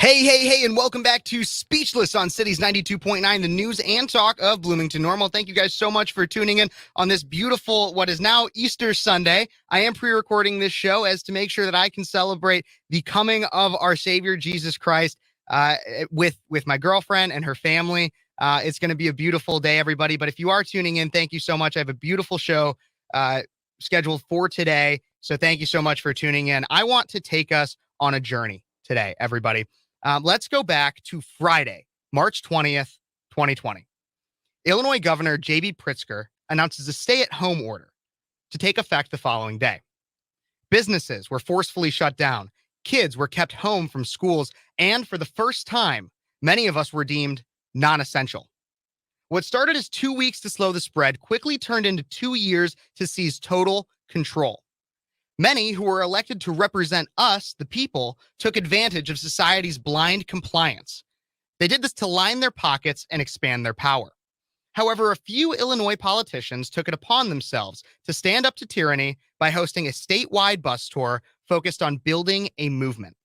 Hey, and welcome back to Speechless on Cities 92.9, the news and talk of Bloomington Normal. Thank you guys so much for tuning in on this beautiful, what is now Easter Sunday. I am pre-recording this show as to make sure that I can celebrate the coming of our Savior, Jesus Christ, with my girlfriend and her family. It's going to be a beautiful day, everybody. But if you are tuning in, thank you so much. I have a beautiful show scheduled for today. So thank you so much for tuning in. I want to take us on a journey today, everybody. Let's go back to Friday, March 20th, 2020. Illinois Governor J.B. Pritzker announces a stay-at-home order to take effect the following day. Businesses were forcefully shut down. Kids were kept home from schools. And for the first time, many of us were deemed non-essential. What started as 2 weeks to slow the spread quickly turned into 2 years to seize total control. Many who were elected to represent us, the people, took advantage of society's blind compliance. They did this to line their pockets and expand their power. However, a few Illinois politicians took it upon themselves to stand up to tyranny by hosting a statewide bus tour focused on building a movement.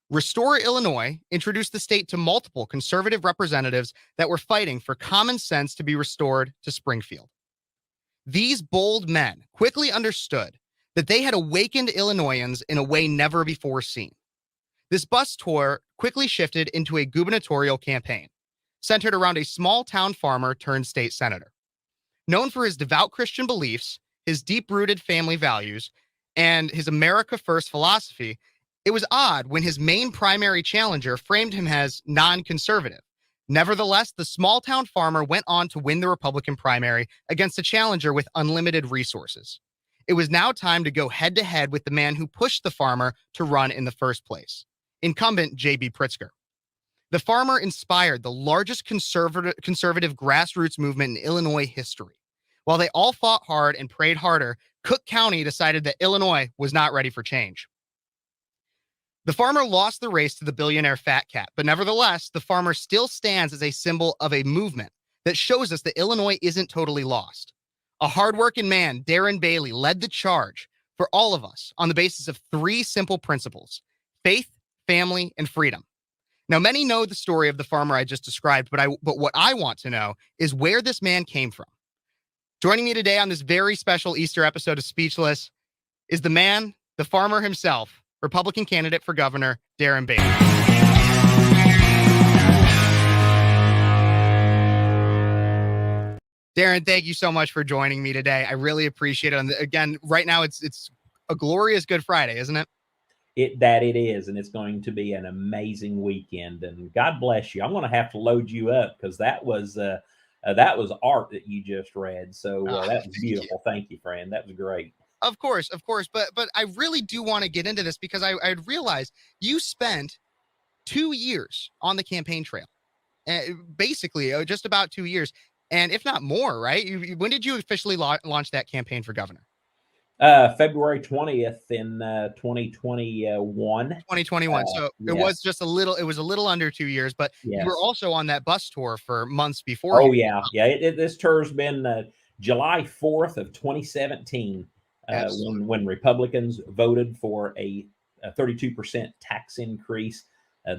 Restore Illinois introduced the state to multiple conservative representatives that were fighting for common sense to be restored to Springfield. These bold men quickly understood that they had awakened Illinoisans in a way never before seen. This bus tour quickly shifted into a gubernatorial campaign, centered around a small-town farmer turned state senator. Known for his devout Christian beliefs, his deep-rooted family values, and his America First philosophy, it was odd when his main primary challenger framed him as non-conservative. Nevertheless, the small-town farmer went on to win the Republican primary against a challenger with unlimited resources. It was now time to go head-to-head with the man who pushed the farmer to run in the first place, incumbent J.B. Pritzker. The farmer inspired the largest conservative grassroots movement in Illinois history. While they all fought hard and prayed harder, Cook County decided that Illinois was not ready for change. The farmer lost the race to the billionaire fat cat, but nevertheless, the farmer still stands as a symbol of a movement that shows us that Illinois isn't totally lost. A hardworking man, Darren Bailey, led the charge for all of us on the basis of 3 simple principles: faith, family, and freedom. Now, many know the story of the farmer I just described, but what I want to know is where this man came from. Joining me today on this very special Easter episode of Speechless is the man, the farmer himself, Republican candidate for governor, Darren Bailey. Darren, thank you so much for joining me today. I really appreciate it. And again, right now it's a glorious Good Friday, isn't it? It is, and it's going to be an amazing weekend. And God bless you. I'm going to have to load you up because that was art that you just read. So that was beautiful. Thank you, friend. That was great. Of course. But I really do want to get into this because I realized you spent 2 years on the campaign trail, basically just about 2 years. And if not more, right? When did you officially launch that campaign for governor? February 20th in 2021. 2021. So yeah. it was a little under 2 years, but yes. You were also on that bus tour for months before. Oh, yeah. This tour's been July 4th of 2017 when Republicans voted for a 32% tax increase.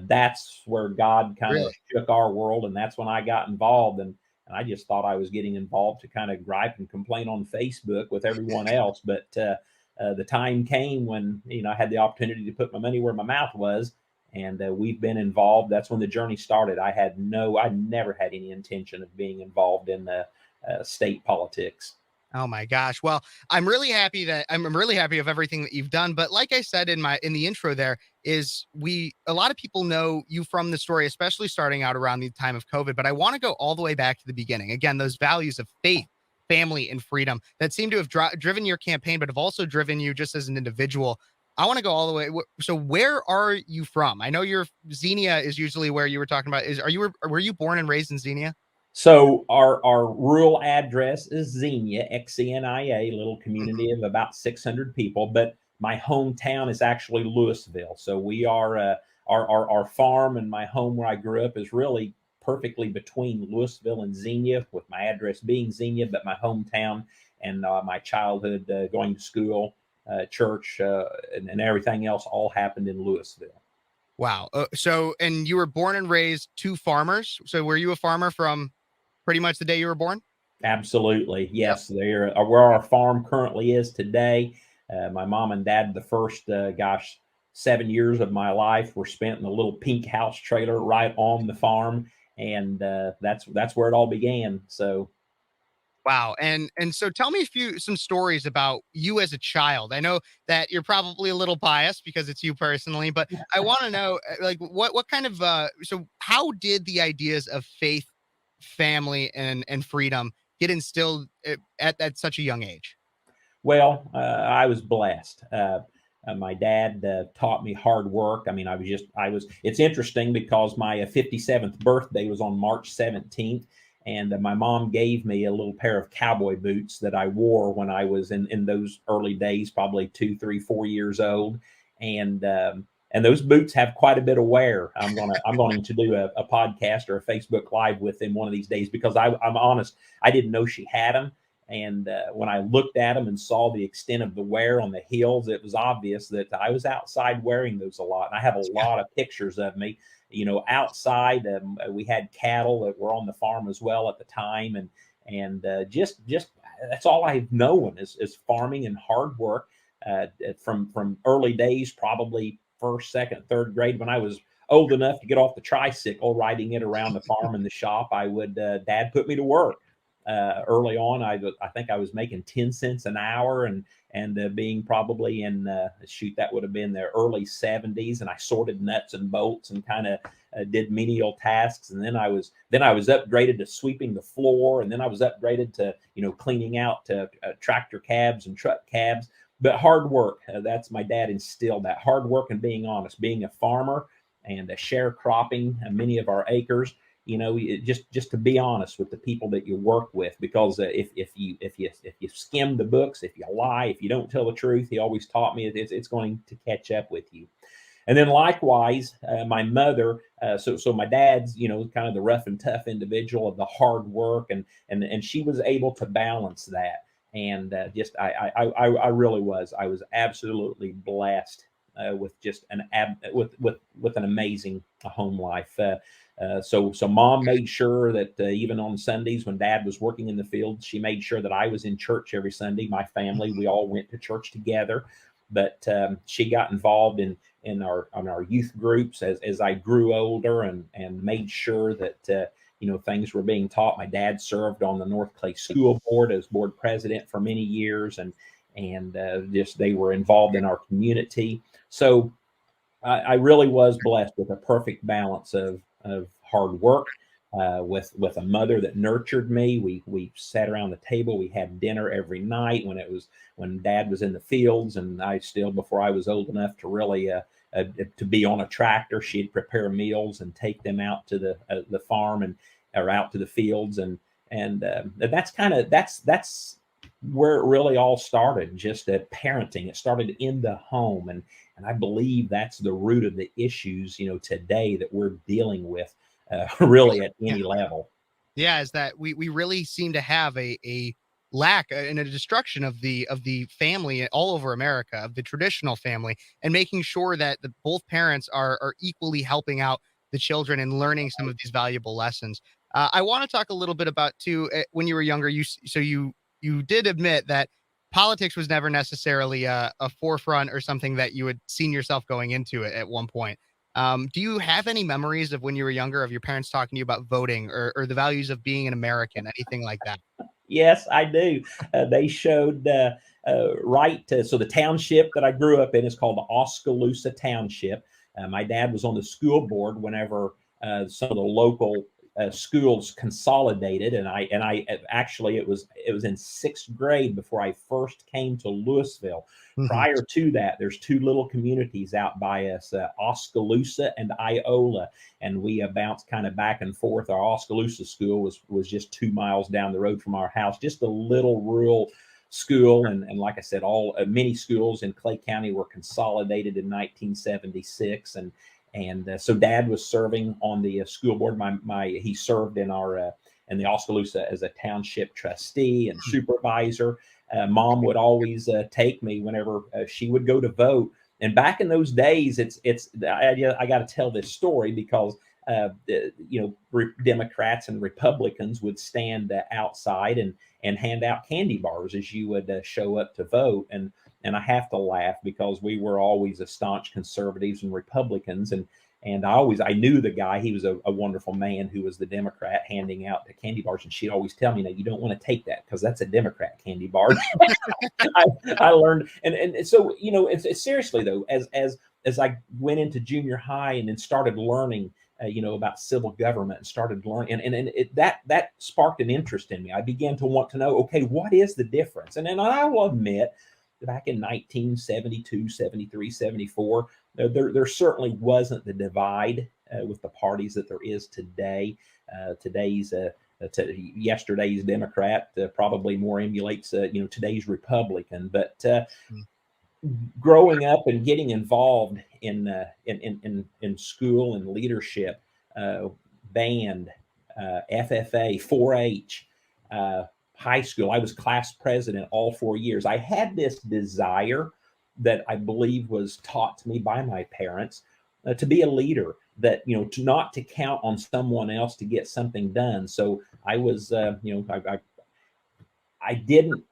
That's where God kind of shook our world, and that's when I got involved. And I just thought I was getting involved to kind of gripe and complain on Facebook with everyone else. But the time came when, I had the opportunity to put my money where my mouth was, and we've been involved. That's when the journey started. I never had any intention of being involved in state politics. Oh my gosh. Well, I'm really happy of everything that you've done. But like I said in the intro, there is a lot of people know you from the story, especially starting out around the time of COVID. But I want to go all the way back to the beginning. Again, those values of faith, family, and freedom that seem to have driven your campaign, but have also driven you just as an individual. I want to go all the way. So where are you from? I know Xenia is usually where you were talking about. Were you born and raised in Xenia? So our rural address is Xenia, Xenia, a little community of about 600 people. But my hometown is actually Louisville. So we are our farm and my home where I grew up is really perfectly between Louisville and Xenia, with my address being Xenia, but my hometown and my childhood going to school, church, and everything else all happened in Louisville. Wow. So, and you were born and raised two farmers. So were you a farmer from pretty much the day you were born? Absolutely. Yep. Yes, they're where our farm currently is today. My mom and dad, the first, 7 years of my life were spent in a little pink house trailer right on the farm. And that's where it all began. So, Wow. And so tell me some stories about you as a child. I know that you're probably a little biased because it's you personally, but I want to know like what kind of so how did the ideas of faith, family and freedom get instilled at such a young age? well, I was blessed. My dad taught me hard work. I mean, it's interesting because my 57th birthday was on March 17th. And my mom gave me a little pair of cowboy boots that I wore when I was in those early days, probably 2, 3, 4 years old. And those boots have quite a bit of wear. I'm going to do a podcast or a Facebook Live with them one of these days because I'm honest, I didn't know she had them. And when I looked at them and saw the extent of the wear on the heels, it was obvious that I was outside wearing those a lot. And I have a lot of pictures of me, outside. We had cattle that were on the farm as well at the time, and just that's all I've known is farming and hard work from early days, probably first, second, third grade. When I was old enough to get off the tricycle, riding it around the farm and the shop, I would Dad put me to work. Early on, I think I was making 10 cents an hour, and being probably in that would have been the early 70s, and I sorted nuts and bolts and kind of did menial tasks. And then I was upgraded to sweeping the floor, and then I was upgraded to cleaning out tractor cabs and truck cabs. But hard work, that's my dad instilled that hard work and being honest, being a farmer and sharecropping many of our acres. Just to be honest with the people that you work with, because if you skim the books, if you lie, if you don't tell the truth, he always taught me it's going to catch up with you. And then likewise, my mother. So my dad's kind of the rough and tough individual of the hard work, and she was able to balance that. And I really was. I was absolutely blessed with just with an amazing home life. So mom made sure that even on Sundays when dad was working in the field, she made sure that I was in church every Sunday. My family, we all went to church together, but she got involved in our youth groups as I grew older, and made sure that things were being taught. My dad served on the North Clay School Board as board president for many years, and just they were involved in our community. So I really was blessed with a perfect balance of hard work, with a mother that nurtured me. We sat around the table. We had dinner every night when dad was in the fields, and I still, before I was old enough to really to be on a tractor, she'd prepare meals and take them out to the farm or out to the fields, and that's where it really all started. Just parenting. It started in the home, and I believe that's the root of the issues today that we're dealing with, really at any level. Yeah, is that we really seem to have a lack and a destruction of the family all over America, of the traditional family, and making sure that both parents are equally helping out the children and learning some of these valuable lessons. I want to talk a little bit about too when you were younger. You did admit that politics was never necessarily a forefront or something that you had seen yourself going into it at one point. Do you have any memories of when you were younger of your parents talking to you about voting or the values of being an American, anything like that? Yes, I do. They showed so the township that I grew up in is called Oskaloosa Township. My dad was on the school board whenever some of the local schools consolidated, and I actually it was in sixth grade before I first came to Louisville. Mhm. Prior to that, there's two little communities out by us, Oskaloosa and Iola, and we bounced kind of back and forth. Our Oskaloosa school was just 2 miles down the road from our house, just a little rural school. And like I said, all many schools in Clay County were consolidated in 1976, and so dad was serving on the school board. He served in the Oskaloosa as a township trustee and supervisor. Mom would always take me whenever she would go to vote. And back in those days, I got to tell this story because Democrats and Republicans would stand outside and hand out candy bars as you would show up to vote. And I have to laugh because we were always a staunch conservatives and Republicans. And I knew the guy. He was a wonderful man who was the Democrat handing out the candy bars. And she'd always tell me, no, you don't want to take that because that's a Democrat candy bar. I learned. And so, it's seriously, though, as I went into junior high and then started learning, about civil government and started learning, and that sparked an interest in me. I began to want to know, okay, what is the difference? And then I will admit, back in 1972, 73, 74, there certainly wasn't the divide with the parties that there is today. Yesterday's Democrat probably more emulates, today's Republican. But growing up and getting involved in school and leadership, band, FFA, 4-H, high school. I was class president all 4 years. I had this desire that I believe was taught to me by my parents to be a leader, that, not to count on someone else to get something done. So I was, I didn't,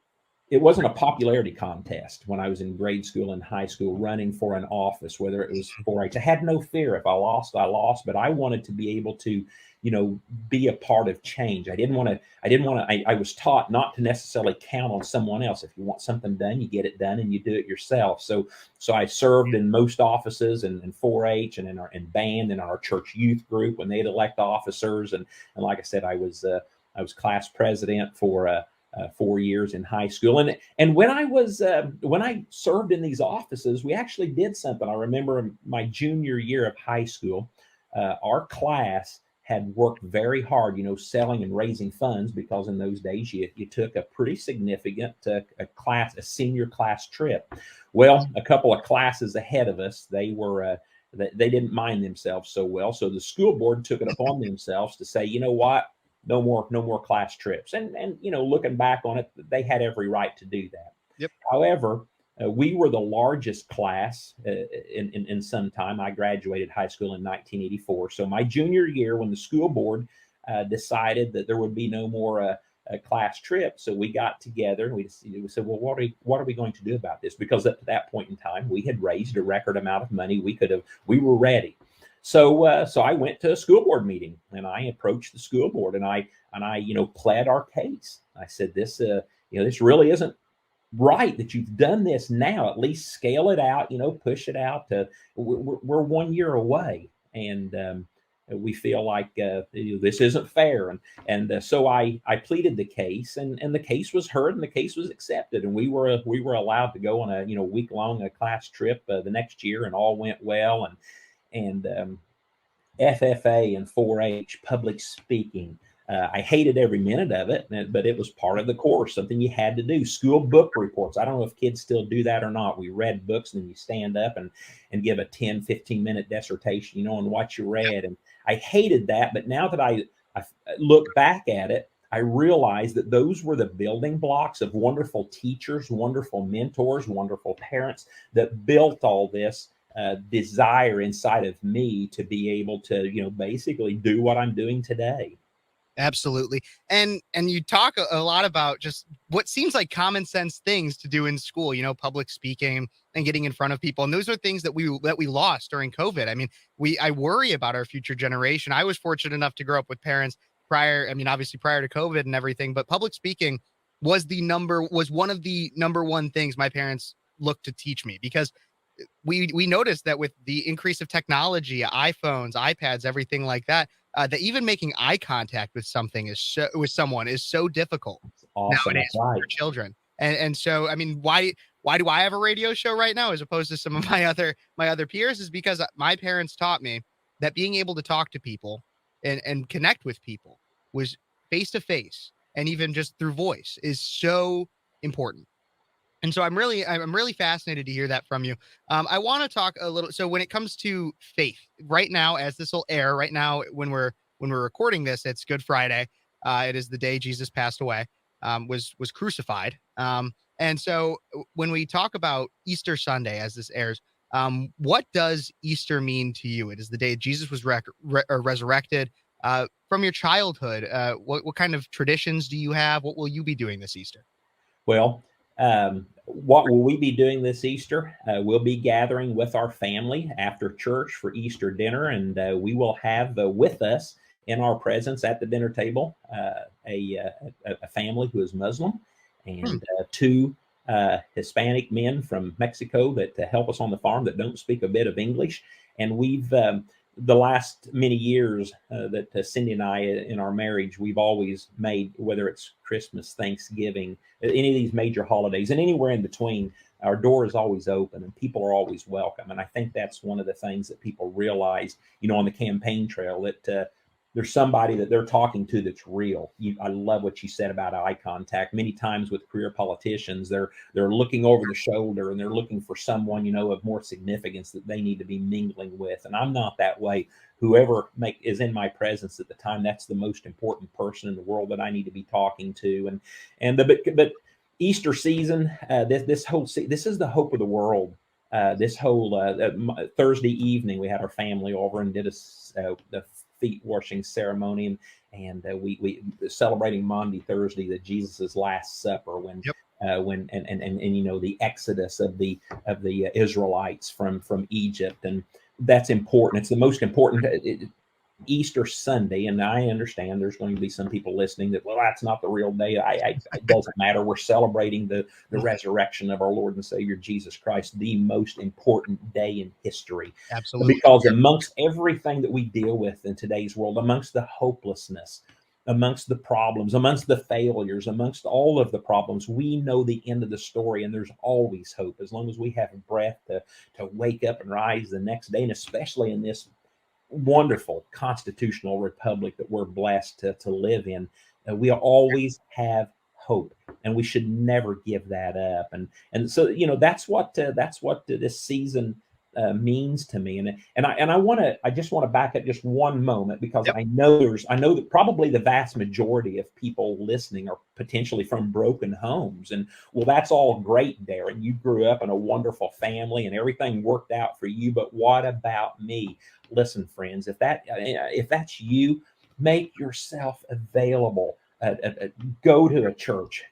it wasn't a popularity contest when I was in grade school and high school running for an office, whether it was 4-H. I had no fear. If I lost, I lost, but I wanted to be able to, be a part of change. I was taught not to necessarily count on someone else. If you want something done, you get it done and you do it yourself. So I served in most offices and in 4-H and in band and our church youth group when they'd elect officers. And like I said, I was class president for 4 years in high school. And when I served in these offices, we actually did something. I remember my junior year of high school, our class had worked very hard, selling and raising funds, because in those days you took a pretty significant a senior class trip. Well, a couple of classes ahead of us, they didn't mind themselves so well. So the school board took it upon themselves to say, you know what? No more class trips. And looking back on it, they had every right to do that. Yep. However, we were the largest class in some time. I graduated high school in 1984. So my junior year, when the school board decided that there would be no more class trips, so we got together and we said, well, what are we going to do about this? Because up to that point in time, we had raised a record amount of money. We were ready. So I went to a school board meeting and I approached the school board and I pled our case. I said, this really isn't right that you've done this now. At least scale it out, push it out to, we're 1 year away. And we feel like this isn't fair. And so I pleaded the case and the case was heard and the case was accepted. And we were allowed to go on a, week-long class trip the next year, and all went well. And FFA and 4-H, public speaking. I hated every minute of it, but it was part of the course, something you had to do. School book reports. I don't know if kids still do that or not. We read books and then you stand up and give a 10, 15-minute dissertation, on what you read. And I hated that. But now that I look back at it, I realized that those were the building blocks of wonderful teachers, wonderful mentors, wonderful parents that built all this desire inside of me to be able to, basically do what I'm doing today. Absolutely. And you talk a lot about just what seems like common sense things to do in school, public speaking and getting in front of people. And those are things that we lost during COVID. I mean, I worry about our future generation. I was fortunate enough to grow up with parents obviously prior to COVID and everything, but public speaking was one of the number one things my parents looked to teach me, because we noticed that with the increase of technology, iPhones, iPads, everything like that, that even making eye contact with someone is so difficult nowadays for children. And so, I mean, why do I have a radio show right now as opposed to some of my other peers? Is because my parents taught me that being able to talk to people and connect with people was face to face, and even just through voice, is so important. And so I'm really fascinated to hear that from you. I want to talk a little. So when it comes to faith, right now, as this will air, right now when we're recording this, it's Good Friday. It is the day Jesus passed away, was crucified. And so when we talk about Easter Sunday, as this airs, What does Easter mean to you? It is the day Jesus was resurrected. From your childhood, what kind of traditions do you have? What will you be doing this Easter? Well, what will we be doing this Easter? We'll be gathering with our family after church for Easter dinner, and we will have with us in our presence at the dinner table a family who is Muslim and two Hispanic men from Mexico that help us on the farm that don't speak a bit of English. And we've the last many years that Cindy and I in our marriage, we've always made, whether it's Christmas, Thanksgiving, any of these major holidays, and anywhere in between, our door is always open and people are always welcome. And I think that's one of the things that people realize, on the campaign trail, that there's somebody that they're talking to that's real. I love what you said about eye contact. Many times with career politicians, they're looking over the shoulder and they're looking for someone, of more significance that they need to be mingling with. And I'm not that way. Whoever is in my presence at the time, that's the most important person in the world that I need to be talking to. But Easter season, this is the hope of the world. This whole Thursday evening, we had our family over and did the feet washing ceremony, and we celebrating Maundy Thursday, the Jesus's Last Supper, when the exodus of the Israelites from Egypt, and that's important. It's the most important Easter Sunday, and I understand there's going to be some people listening that, well, that's not the real day. It doesn't matter. We're celebrating the resurrection of our Lord and Savior Jesus Christ, the most important day in history. Absolutely. Because amongst everything that we deal with in today's world, amongst the hopelessness, amongst the problems, amongst the failures, amongst all of the problems, we know the end of the story, and there's always hope as long as we have breath to wake up and rise the next day, and especially in this wonderful constitutional republic that we're blessed to live in. We always have hope, and we should never give that up. And so that's what this season means to me. And I just want to back up just one moment, because I know that probably the vast majority of people listening are potentially from broken homes. And well, that's all great, Darren. You grew up in a wonderful family and everything worked out for you. But what about me? Listen, friends, if that's you, make yourself available. Go to a church,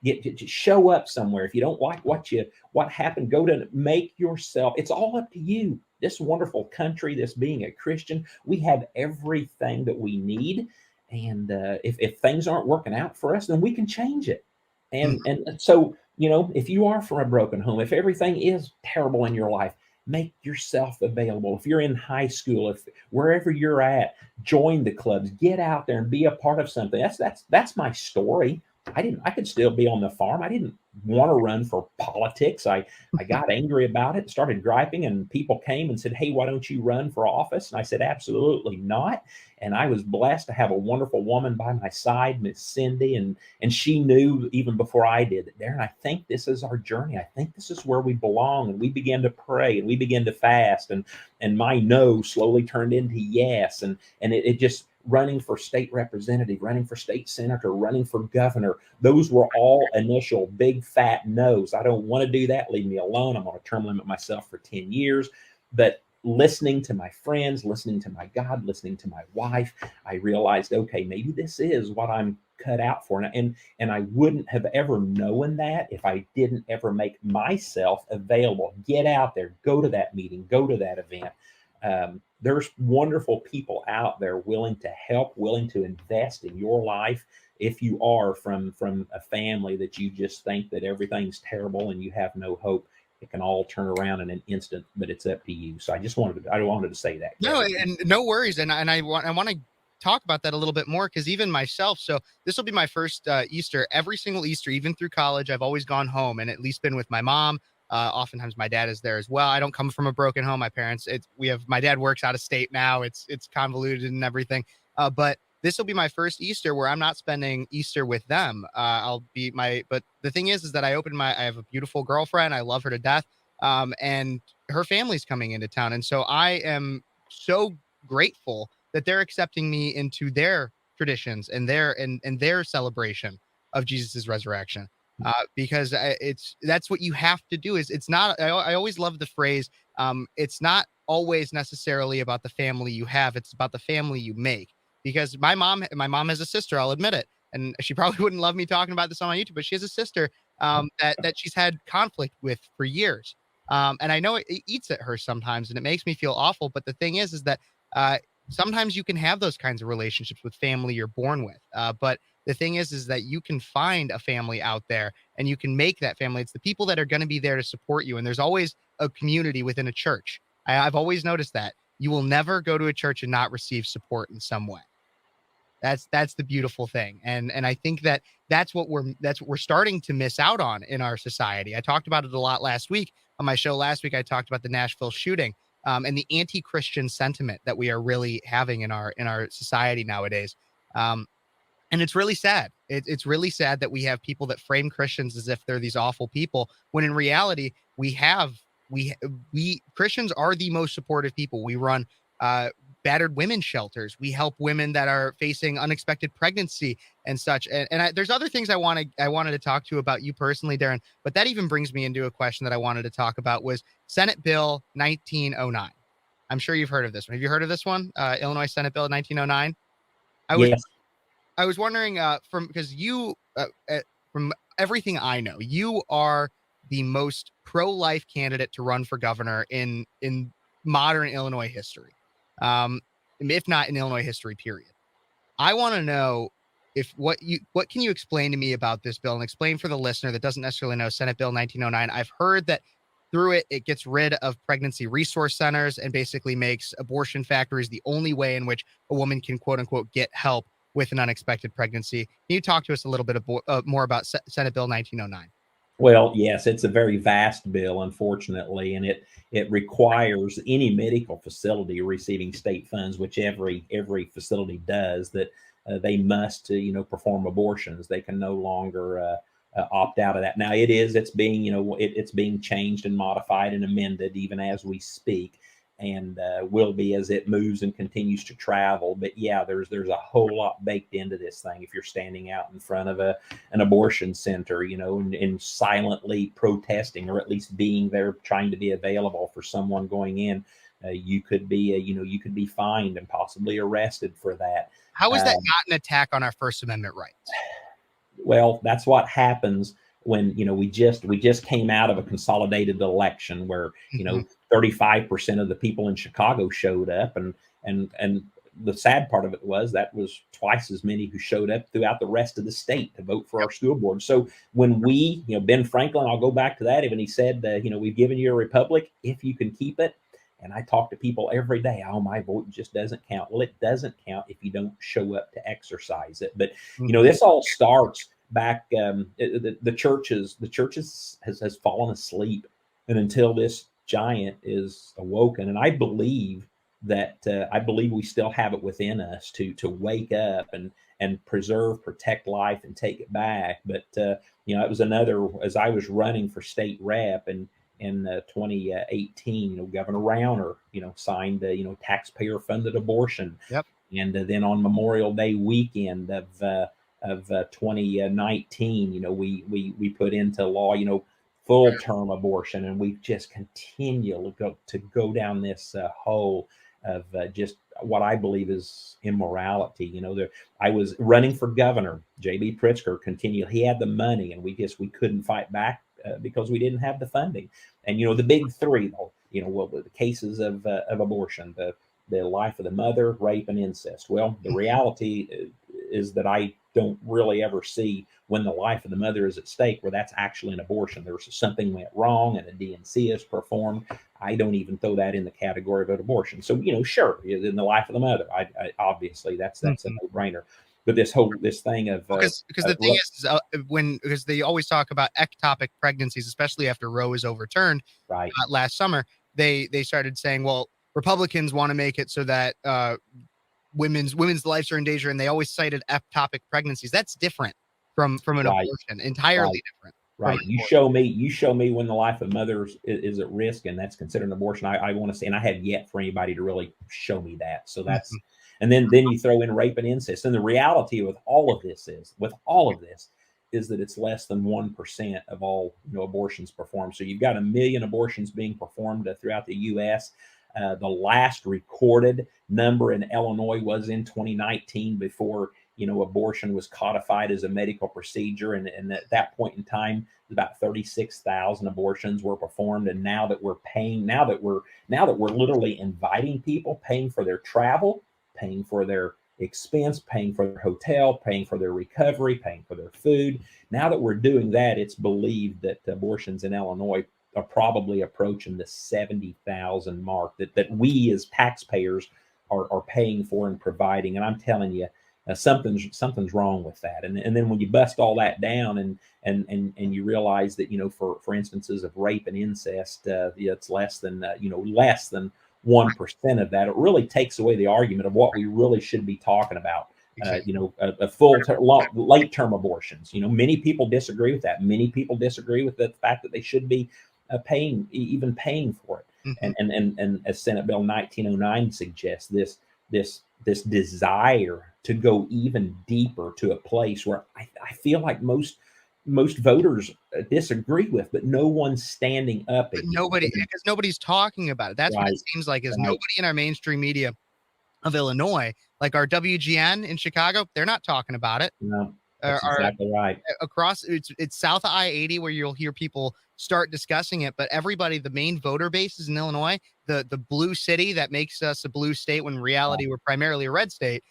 show up somewhere. If you don't like what happened, make yourself. It's all up to you. This wonderful country, this being a Christian, we have everything that we need. And if things aren't working out for us, then we can change it. And so, if you are from a broken home, if everything is terrible in your life, make yourself available. If you're in high school, if wherever you're at, join the clubs, get out there and be a part of something. That's my story. I could still be on the farm. I didn't want to run for politics. I got angry about it, started griping, and people came and said, "Hey, why don't you run for office?" And I said, "Absolutely not." And I was blessed to have a wonderful woman by my side, Miss Cindy, and she knew even before I did that, Darren, I think this is our journey. I think this is where we belong. And we began to pray and we began to fast, and my no slowly turned into yes. And it just, running for state representative, running for state senator, running for governor, those were all initial big fat no's. I don't want to do that. Leave me alone. I'm on a term limit myself for 10 years. But listening to my friends, listening to my God, listening to my wife, I realized, okay, maybe this is what I'm cut out for. And I wouldn't have ever known that if I didn't ever make myself available. Get out there, go to that meeting, go to that event. There's wonderful people out there willing to help, willing to invest in your life. If you are from a family that you just think that everything's terrible and you have no hope, it can all turn around in an instant, but it's up to you. So I wanted to say that. No, and no worries. And I want to talk about that a little bit more, because even myself, so this will be my first Easter. Every single Easter, even through college, I've always gone home and at least been with my mom. Oftentimes my dad is there as well. I don't come from a broken home. My parents, my dad works out of state now. It's convoluted and everything. But this will be my first Easter where I'm not spending Easter with them. But the thing is that I have a beautiful girlfriend. I love her to death. And her family's coming into town. And so I am so grateful that they're accepting me into their traditions and their celebration of Jesus's resurrection. Because that's what you have to do. It's not, I always love the phrase, it's not always necessarily about the family you have. It's about the family you make. Because my mom has a sister, I'll admit it. And she probably wouldn't love me talking about this on my YouTube, but she has a sister that she's had conflict with for years. And I know it eats at her sometimes and it makes me feel awful. But the thing is that sometimes you can have those kinds of relationships with family you're born with. But the thing is that you can find a family out there and you can make that family. It's the people that are going to be there to support you. And there's always a community within a church. I've always noticed that you will never go to a church and not receive support in some way. That's the beautiful thing. And I think that's what we're starting to miss out on in our society. I talked about it a lot last week on my show. Last week, I talked about the Nashville shooting and the anti-Christian sentiment that we are really having in our society nowadays. And it's really sad. It's really sad that we have people that frame Christians as if they're these awful people, when in reality, we Christians are the most supportive people. We run battered women's shelters. We help women that are facing unexpected pregnancy and such. And there's other things I wanted to talk to about you personally, Darren. But that even brings me into a question that I wanted to talk about was Senate Bill 1909. I'm sure you've heard of this one. Have you heard of this one? Illinois Senate Bill 1909. Yes. I was wondering because you from everything I know, you are the most pro-life candidate to run for governor in modern Illinois history, if not in Illinois history, period. I want to know what can you explain to me about this bill and explain for the listener that doesn't necessarily know Senate Bill 1909. I've heard that through it gets rid of pregnancy resource centers and basically makes abortion factories the only way in which a woman can, quote unquote, get help with an unexpected pregnancy. Can you talk to us a little bit more about Senate Bill 1909? Well, yes, it's a very vast bill, unfortunately, and it requires any medical facility receiving state funds, which every facility does, that they must perform abortions. They can no longer opt out of that. Now it's being changed and modified and amended even as we speak, and will be as it moves and continues to travel. But yeah, there's a whole lot baked into this thing. If you're standing out in front of an abortion center, and silently protesting, or at least being there trying to be available for someone going in, you could be fined and possibly arrested for that. How is that not an attack on our First Amendment rights? Well, that's what happens when we just came out of a consolidated election where 35% of the people in Chicago showed up, and the sad part of it was that was twice as many who showed up throughout the rest of the state to vote for our school board. So when Ben Franklin, I'll go back to that, even he said, we've given you a republic if you can keep it. And I talk to people every day, oh, my vote just doesn't count. Well, it doesn't count if you don't show up to exercise it. But this all starts back. The church has fallen asleep, and until this giant is awoken, and I believe we still have it within us to wake up and preserve, protect life, and take it back. But it was another, as I was running for state rep in 2018, Governor Rauner signed taxpayer funded abortion. Yep. And then on Memorial Day weekend of 2019, we put into law full term abortion, and we just continue to go down this hole of just what I believe is immorality. I was running for governor. J.B. Pritzker continued. He had the money, and we couldn't fight back because we didn't have the funding. And the big three, the cases of abortion, the life of the mother, rape, and incest. Well, the reality is that I don't really ever see when the life of the mother is at stake where that's actually an abortion. There's something went wrong and a DNC is performed. I don't even throw that in the category of an abortion. So, sure, in the life of the mother, I obviously that's a no-brainer. But this thing of because the thing is because they always talk about ectopic pregnancies, especially after Roe is overturned last summer, they started saying, well, Republicans want to make it so that women's lives are in danger, and they always cited ectopic pregnancies. That's different from an abortion, entirely different. Right. You show me when the life of mothers is at risk, and that's considered an abortion. I want to see, and I have yet for anybody to really show me that. So that's, and then you throw in rape and incest. And the reality with all of this is that it's less than 1% of all abortions performed. So you've got 1 million abortions being performed throughout the U.S. The last recorded number in Illinois was in 2019, before abortion was codified as a medical procedure, and at that point in time, about 36,000 abortions were performed. And now that we're paying, now that we're literally inviting people, paying for their travel, paying for their expense, paying for their hotel, paying for their recovery, paying for their food. Now that we're doing that, it's believed that abortions in Illinois are probably approaching the 70,000 mark that we as taxpayers are paying for and providing. And I'm telling you, something's wrong with that. And then when you bust all that down and you realize that for instances of rape and incest, it's less than 1% of that, it really takes away the argument of what we really should be talking about. A late term abortions. Many people disagree with that. Many people disagree with the fact that they should be paying for it. Mm-hmm. And as Senate Bill 1909 suggests, this desire to go even deeper to a place where I feel like most voters disagree with, but no one's standing up. But because nobody's talking about it. That's right. What it seems like, is nobody in our mainstream media of Illinois, like our WGN in Chicago, they're not talking about it. No, that's exactly right. Across, it's south of I-80 where you'll hear people start discussing it, but everybody, the main voter base is in Illinois, the blue city that makes us a blue state when in reality we're primarily a red state.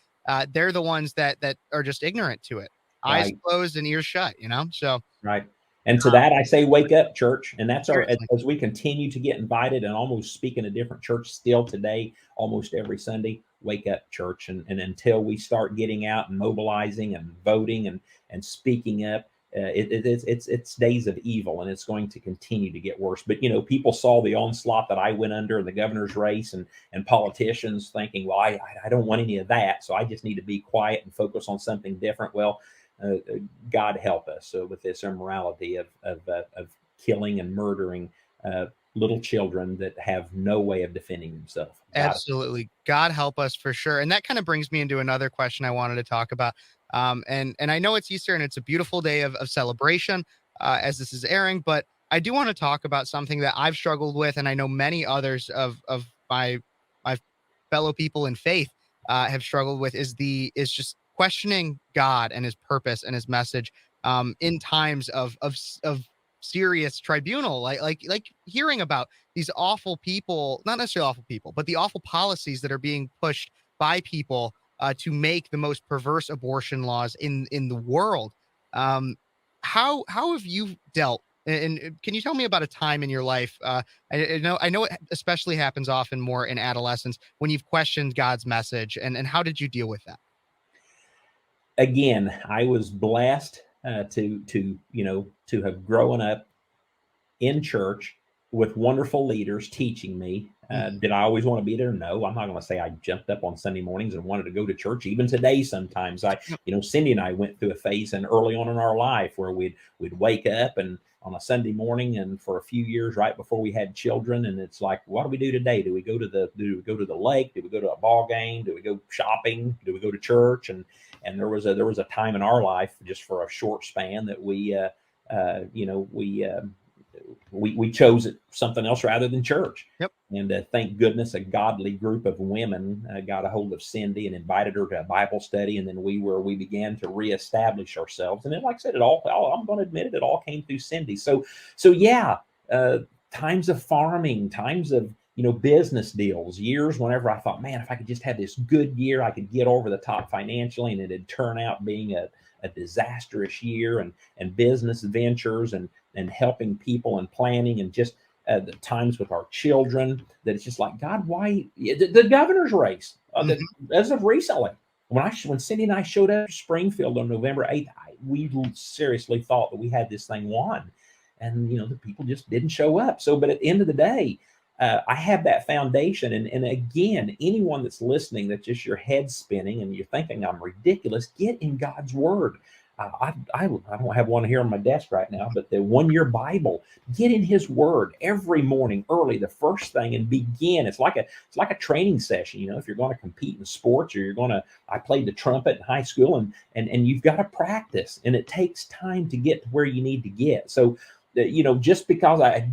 They're the ones that are just ignorant to it. Eyes closed and ears shut, so. Right. And to that, I say, wake up, church. And that's as we continue to get invited and almost speak in a different church still today, almost every Sunday, wake up, church. And until we start getting out and mobilizing and voting and speaking up, it's days of evil, and it's going to continue to get worse. But, people saw the onslaught that I went under in the governor's race, and politicians thinking, well, I don't want any of that, so I just need to be quiet and focus on something different. Well, God help us with this immorality of killing and murdering little children that have no way of defending themselves. Absolutely. God help us for sure. And that kind of brings me into another question I wanted to talk about. And I know it's Easter and it's a beautiful day of celebration as this is airing, but I do want to talk about something that I've struggled with, and I know many others of my fellow people in faith have struggled with, is just questioning God and his purpose and his message in times of serious tribunal, like hearing about these awful people, not necessarily awful people, but the awful policies that are being pushed by people to make the most perverse abortion laws in the world. How have you dealt? And can you tell me about a time in your life? I know it especially happens often more in adolescence, when you've questioned God's message, and how did you deal with that? Again, I was blessed to have grown up in church with wonderful leaders teaching me. Did I always want to be there? No, I'm not going to say I jumped up on Sunday mornings and wanted to go to church. Even today, sometimes Cindy and I went through a phase and early on in our life where we'd wake up and on a Sunday morning, and for a few years right before we had children, and it's like, what do we do today? Do we go to the lake? Do we go to a ball game? Do we go shopping? Do we go to church? And there was a time in our life, just for a short span, that we chose something else rather than church. Yep. And thank goodness a godly group of women got a hold of Cindy and invited her to a Bible study. And then we began to reestablish ourselves. And then, like I said, I'm going to admit it all came through Cindy. So yeah, times of farming, times of, business deals, years whenever I thought, man, if I could just have this good year, I could get over the top financially, and it'd turn out being a disastrous year, and business ventures and helping people and planning, and just the times with our children, that it's just like, God, why the governor's race as of recently, when Cindy and I showed up to Springfield on November 8th, we seriously thought that we had this thing won, and the people just didn't show up. So, but at the end of the day, I have that foundation. And again, anyone that's listening, that's just your head spinning and you're thinking I'm ridiculous, get in God's word. I don't have one here on my desk right now, but the 1 Year Bible. Get in His Word every morning early, the first thing, and begin. It's like a training session. You know, if you're going to compete in sports, or you're going to. I played the trumpet in high school, and you've got to practice, and it takes time to get to where you need to get. So, you know, just because I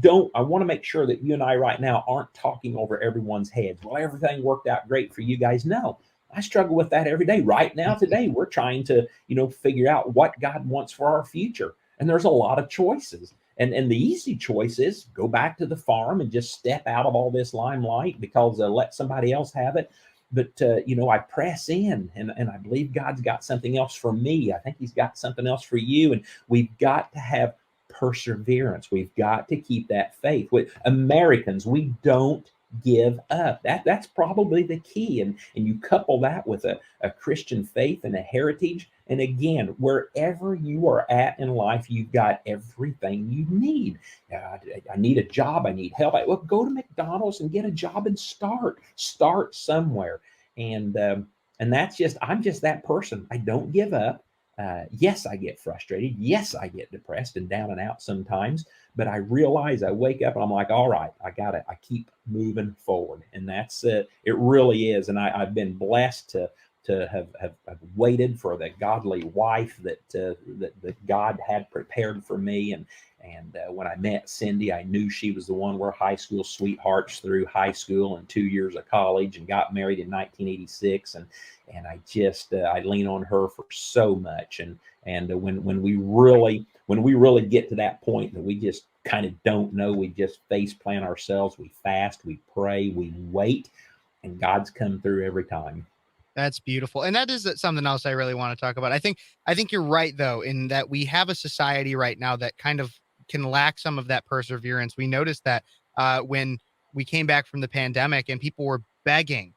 want to make sure that you and I right now aren't talking over everyone's heads. Well, everything worked out great for you guys. No, I struggle with that every day. Right now, today, we're trying to, you know, figure out what God wants for our future. And there's a lot of choices. And the easy choice is go back to the farm and just step out of all this limelight because let somebody else have it. But, you know, I press in, and I believe God's got something else for me. I think He's got something else for you. And we've got to have perseverance. We've got to keep that faith. With Americans, we don't give up. That's probably the key. And you couple that with a Christian faith and a heritage. And again, wherever you are at in life, you've got everything you need. I need a job. I need help. Well, go to McDonald's and get a job and start somewhere. And that's just, I'm just that person. I don't give up. Yes, I get frustrated. Yes, I get depressed and down and out sometimes, but I realize, I wake up and I'm like, all right, I keep moving forward. And that's it really is. And I've been blessed to have waited for the godly wife that God had prepared for me. And when I met Cindy, I knew she was the one. We're high school sweethearts through high school and 2 years of college, and got married in 1986. And I just I lean on her for so much. And when we really get to that point that we just kind of don't know, we just face plant ourselves, we fast, we pray, we wait, and God's come through every time. That's beautiful. And that is something else I really want to talk about. I think you're right, though, in that we have a society right now that kind of can lack some of that perseverance. We noticed that when we came back from the pandemic and people were begging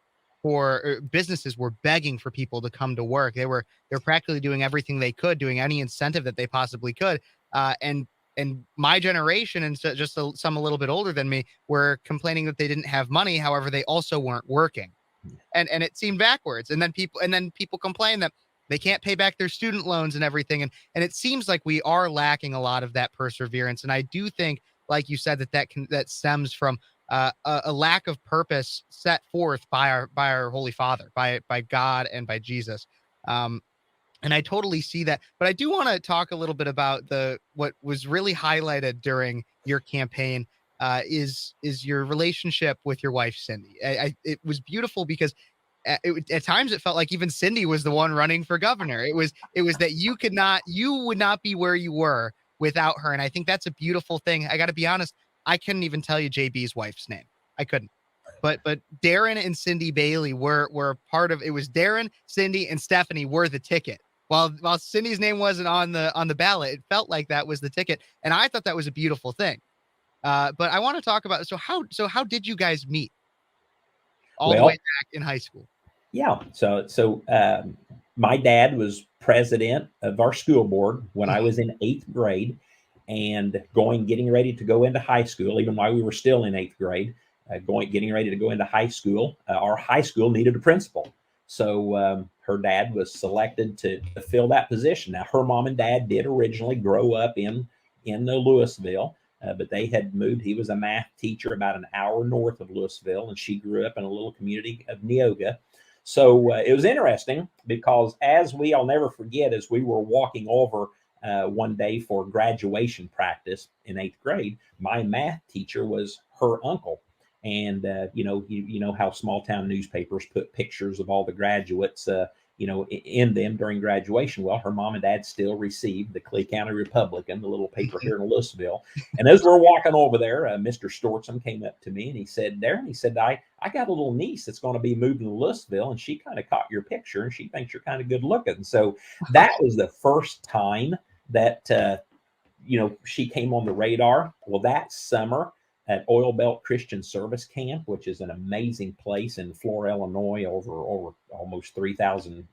businesses were begging for people to come to work. They're practically doing everything they could, doing any incentive that they possibly could. And my generation, and just some a little bit older than me, were complaining that they didn't have money. However, they also weren't working. And it seemed backwards. And then people complain that they can't pay back their student loans and everything. And it seems like we are lacking a lot of that perseverance. And I do think, like you said, that stems from a lack of purpose set forth by our Holy Father, by God and by Jesus. And I totally see that. But I do want to talk a little bit about what was really highlighted during your campaign. Is your relationship with your wife, Cindy. It was beautiful because at times it felt like even Cindy was the one running for governor. It was that you would not be where you were without her. And I think that's a beautiful thing. I got to be honest, I couldn't even tell you JB's wife's name. I couldn't. But Darren and Cindy Bailey were part of it. Was Darren, Cindy, and Stephanie were the ticket. While Cindy's name wasn't on the ballot, it felt like that was the ticket. And I thought that was a beautiful thing. But I want to talk about, how did you guys meet all the way back in high school? Yeah. So my dad was president of our school board when I was in 8th grade, and getting ready to go into high school, even while we were still in 8th grade, getting ready to go into high school. Our high school needed a principal. So her dad was selected to fill that position. Now, her mom and dad did originally grow up in Louisville. But they had moved. He was a math teacher about an hour north of Louisville, and she grew up in a little community of Neoga. So it was interesting because I'll never forget, as we were walking over one day for graduation practice in 8th grade, my math teacher was her uncle. And, you know how small town newspapers put pictures of all the graduates, in them during graduation. Well, her mom and dad still received the Clay County Republican, the little paper here in Louisville. And as we're walking over there, Mr. Stortson came up to me and he said, Darren, I got a little niece that's going to be moving to Louisville, and she kind of caught your picture and she thinks you're kind of good looking. So that was the first time that, she came on the radar. Well, that summer at Oil Belt Christian Service Camp, which is an amazing place in Flora, Illinois, over almost 3,000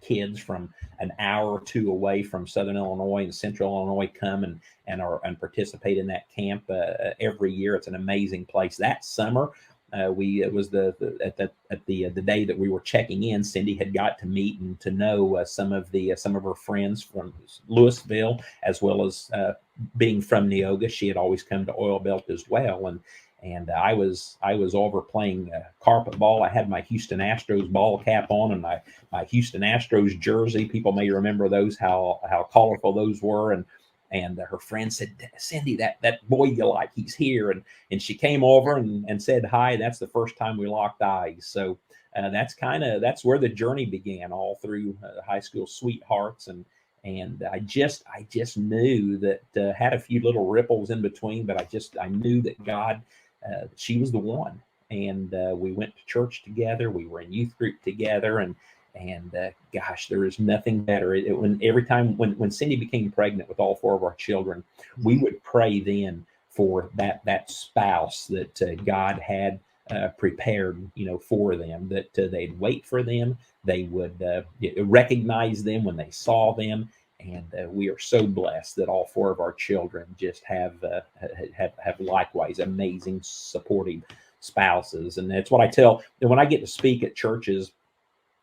kids from an hour or two away from Southern Illinois and Central Illinois come and participate in that camp every year. It's an amazing place. That summer, It was the day that we were checking in. Cindy had got to meet and to know some of her friends from Louisville, as well as being from Neoga. She had always come to Oil Belt as well, and I was over playing carpet ball. I had my Houston Astros ball cap on and my Houston Astros jersey. People may remember those, how colorful those were, and her friend said, "Cindy, that boy you like, he's here." And she came over and said hi. That's the first time we locked eyes. So that's where the journey began, all through high school sweethearts. And I just knew that, had a few little ripples in between, but I knew that God, she was the one. And we went to church together. We were in youth group together, and gosh, there is nothing better. Every time when Cindy became pregnant with all four of our children, we would pray then for that spouse that God had prepared, for them, that they'd wait for them, they would recognize them when they saw them. And we are so blessed that all four of our children just have likewise amazing supportive spouses. And that's what I tell. And when I get to speak at churches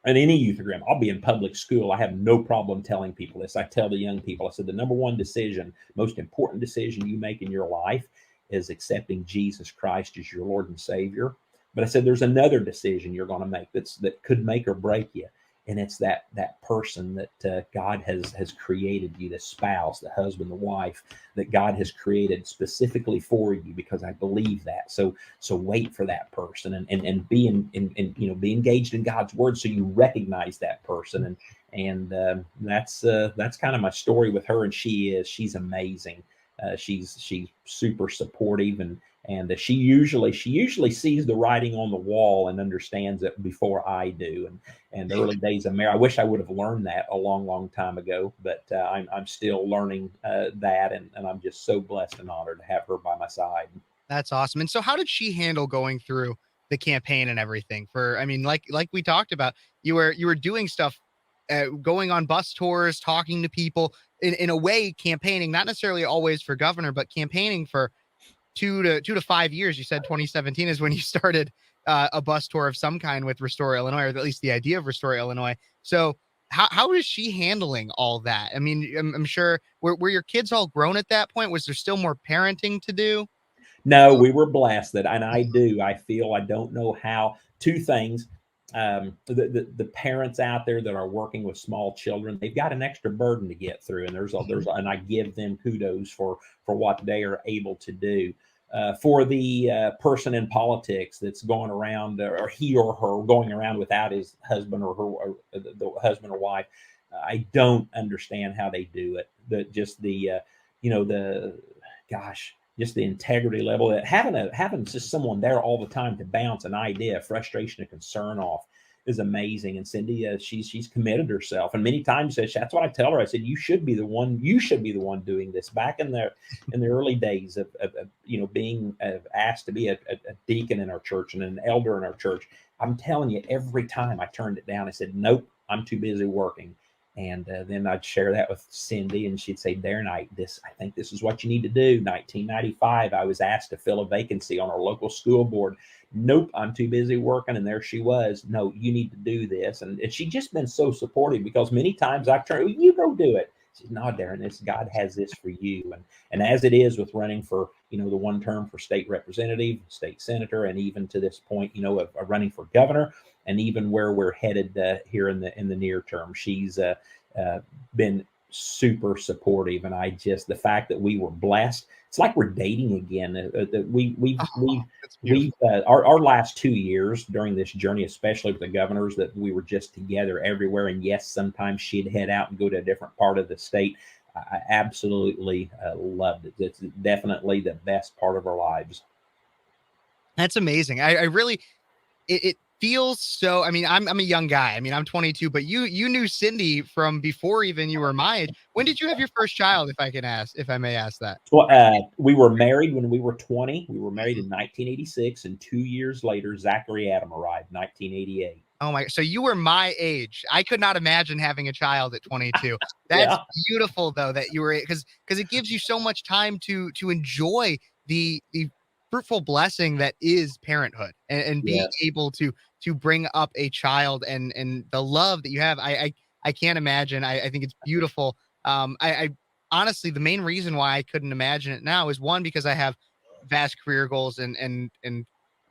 and any youth program, I'll be in public school, I have no problem telling people this. I tell the young people, I said, the number one decision, most important decision you make in your life is accepting Jesus Christ as your Lord and Savior. But I said, there's another decision you're going to make that could make or break you. And it's that person that God has created you, the spouse, the husband, the wife, that God has created specifically for you, because I believe that. So wait for that person and be be engaged in God's word, so you recognize that person. And that's kind of my story with her. And she's amazing. She's super supportive, and she usually sees the writing on the wall and understands it before I do. And the early days of marriage, I wish I would have learned that a long time ago, but I'm still learning that, and I'm just so blessed and honored to have her by my side. That's awesome. And so how did she handle going through the campaign and everything? Like we talked about, you were doing stuff, going on bus tours, talking to people, in a way, campaigning, not necessarily always for governor, but campaigning for 2 to 5 years. You said 2017 is when you started a bus tour of some kind with Restore Illinois, or at least the idea of Restore Illinois. So how is she handling all that? I mean, I'm sure, were your kids all grown at that point? Was there still more parenting to do? No, we were blessed that, and I feel, I don't know how. Two things. The parents out there that are working with small children, they've got an extra burden to get through, and and I give them kudos for what they are able to do. For the person in politics that's going around, or he or her going around without his husband or her, or the husband or wife, I don't understand how they do it. Just the integrity level, that having just someone there all the time to bounce an idea, frustration, and concern off is amazing. And Cindy, she's committed herself, and many times that's what I tell her. I said, you should be the one doing this. Back in the early days of being asked to be a deacon in our church and an elder in our church, I'm telling you, every time I turned it down. I said, nope, I'm too busy working. And then I'd share that with Cindy, and she'd say, Darren, I think this is what you need to do. 1995, I was asked to fill a vacancy on our local school board. Nope, I'm too busy working. And there she was. No, you need to do this. And she'd just been so supportive, because many times I've turned, well, you go do it. She said, no, Darren, God has this for you. And as it is with running for, the one term for state representative, state senator, and even to this point, of running for governor, and even where we're headed here in the near term, she's been super supportive. And the fact that we were blessed, it's like we're dating again. Our last 2 years during this journey, especially with the governors, that we were just together everywhere. And yes, sometimes she'd head out and go to a different part of the state. I absolutely loved it. It's definitely the best part of our lives. That's amazing. I really, it feels so. I mean, I'm a young guy. I mean, I'm 22, but you knew Cindy from before even you were my age. When did you have your first child, if I may ask that? Well, we were married when we were 20. We were married in 1986, and 2 years later, Zachary Adam arrived, 1988. Oh my! So you were my age. I could not imagine having a child at 22. That's beautiful, though, that you were, because it gives you so much time to enjoy the fruitful blessing that is parenthood, and being able to bring up a child, and the love that you have. I can't imagine. I think it's beautiful. I honestly, the main reason why I couldn't imagine it now is, one, because I have vast career goals, and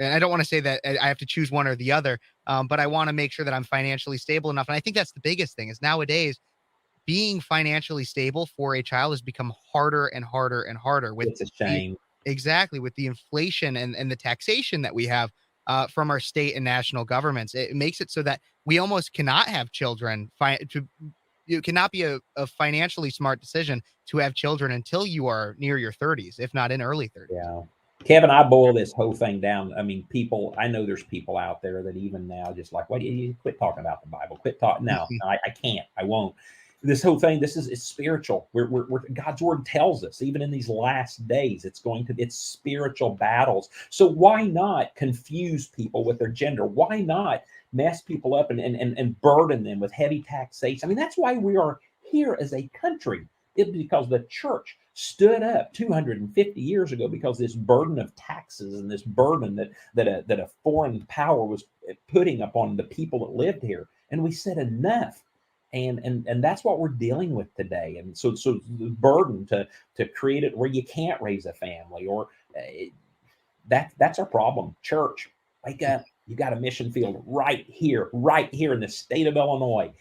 I don't want to say that I have to choose one or the other. But I want to make sure that I'm financially stable enough. And I think that's the biggest thing, is nowadays being financially stable for a child has become harder and harder and harder with It's a shame. exactly, with the inflation and the taxation that we have from our state and national governments. It makes it so that we almost cannot have children. It cannot be a financially smart decision to have children until you are near your 30s, if not in early 30s. Yeah. Kevin, I boil this whole thing down. I mean, I know there's people out there that even now just like, why do you quit talking about the Bible? Quit talking. No, I can't. I won't. This whole thing, it's spiritual. God's word tells us, even in these last days, it's spiritual battles. So why not confuse people with their gender? Why not mess people up and burden them with heavy taxation? I mean, that's why we are here as a country. It's because the church stood up 250 years ago, because this burden of taxes and this burden that a foreign power was putting upon the people that lived here. And we said enough. And that's what we're dealing with today. And so the burden to create it where you can't raise a family, or that's our problem. Church, wake up. You got a mission field right here in the state of Illinois.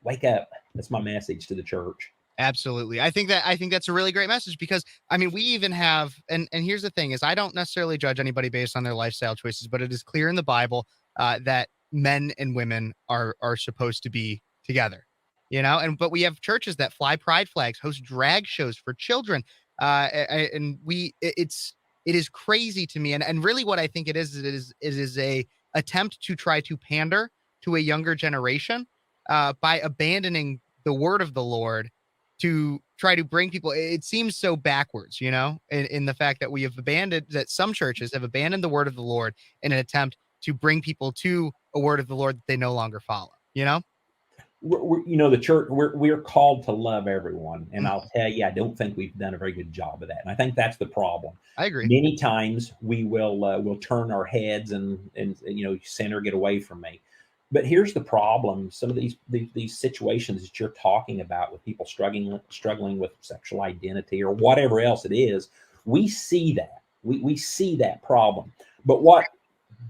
Wake up. That's my message to the church. Absolutely. I think that's a really great message, because I mean, we even have, and here's the thing, is I don't necessarily judge anybody based on their lifestyle choices, but it is clear in the Bible that men and women are supposed to be together, but we have churches that fly pride flags, host drag shows for children. It is crazy to me. And really what I think it is a attempt to try to pander to a younger generation by abandoning the word of the Lord to try to bring people. It seems so backwards, in the fact that some churches have abandoned the word of the Lord in an attempt to bring people to a word of the Lord that they no longer follow, the church, we're called to love everyone. And I'll tell you, I don't think we've done a very good job of that. And I think that's the problem. I agree. Many times we will turn our heads and sinner, get away from me. But here's the problem. Some of these situations that you're talking about, with people struggling with sexual identity or whatever else it is, we see that. We see that problem. But what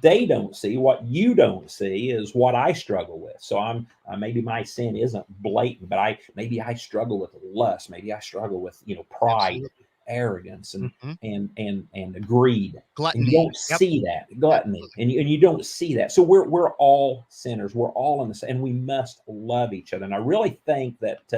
they don't see, what you don't see, is what I struggle with. So maybe my sin isn't blatant, but maybe I struggle with lust. Maybe I struggle with pride, absolutely, arrogance, and greed. Gluttony. And you don't see that, gluttony, and you don't see that. So we're all sinners. We're all in this, and we must love each other. And I really think that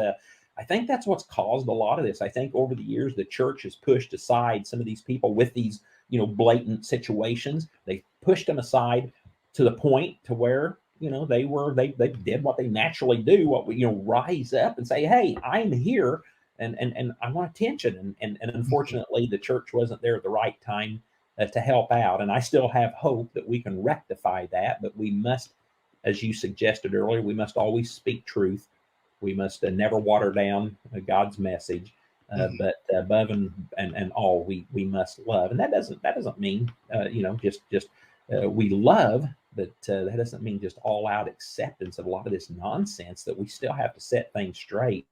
that's what's caused a lot of this. I think over the years the church has pushed aside some of these people with these blatant situations. They pushed them aside to the point to where they did what they naturally do, rise up and say, hey, I'm here and I want attention. And unfortunately the church wasn't there at the right time to help out. And I still have hope that we can rectify that, but we must, as you suggested earlier, we must always speak truth. We must never water down God's message. But above and all, we must love, and that doesn't mean just we love, but that doesn't mean just all out acceptance of a lot of this nonsense. That we still have to set things straight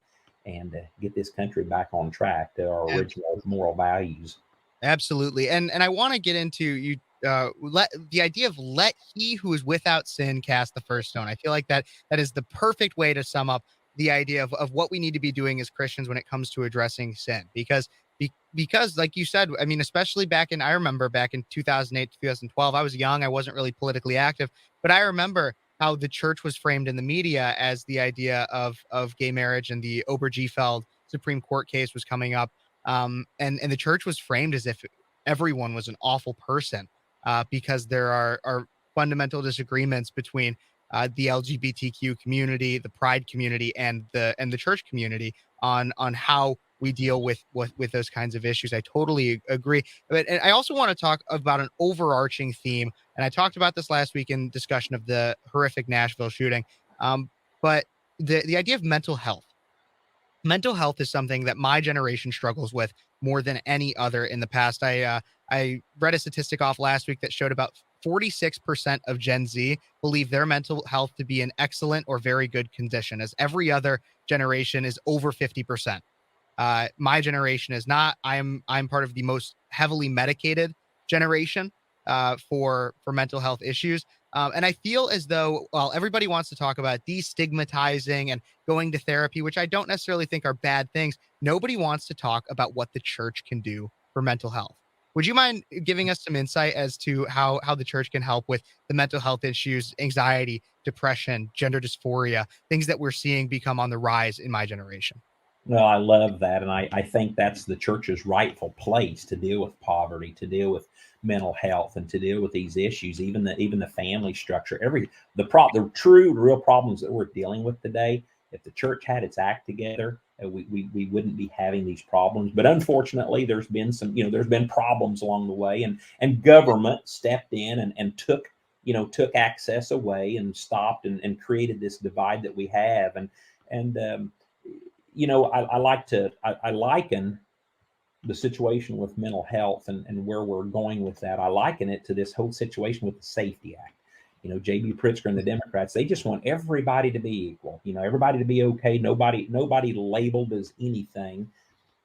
and get this country back on track to our original moral values. Absolutely, and I want to get into the idea of let he who is without sin cast the first stone. I feel like that is the perfect way to sum up the idea of what we need to be doing as Christians when it comes to addressing sin, because like you said, I mean, especially I remember back in 2008, 2012, I was young. I wasn't really politically active, but I remember how the church was framed in the media as the idea of gay marriage, and the Obergefell Supreme Court case was coming up. And the church was framed as if everyone was an awful person because there are fundamental disagreements between the LGBTQ community, the pride community, and the church community on how we deal with those kinds of issues. I totally agree. But and I also want to talk about an overarching theme, and I talked about this last week in discussion of the horrific Nashville shooting. But the idea of mental health. mental health is something that my generation struggles with more than any other in the past. I read a statistic off last week that showed about 46% of Gen Z believe their mental health to be in excellent or very good condition, as every other generation is over 50%. My generation is not. I'm part of the most heavily medicated generation for mental health issues. And I feel as though, while everybody wants to talk about destigmatizing and going to therapy, which I don't necessarily think are bad things, nobody wants to talk about what the church can do for mental health. Would you mind giving us some insight as to how the church can help with the mental health issues, anxiety, depression, gender dysphoria, things that we're seeing become on the rise in my generation? Well, I love that. And I think that's the church's rightful place to deal with poverty, to deal with mental health, and to deal with these issues, even the family structure, the true real problems that we're dealing with today. If the church had its act together, we wouldn't be having these problems. But unfortunately, there's been problems along the way, and government stepped in and took access away and stopped and created this divide that we have. And I liken the situation with mental health and where we're going with that. I liken it to this whole situation with the Safety Act. J.B. Pritzker and the Democrats, they just want everybody to be equal, everybody to be okay, nobody labeled as anything.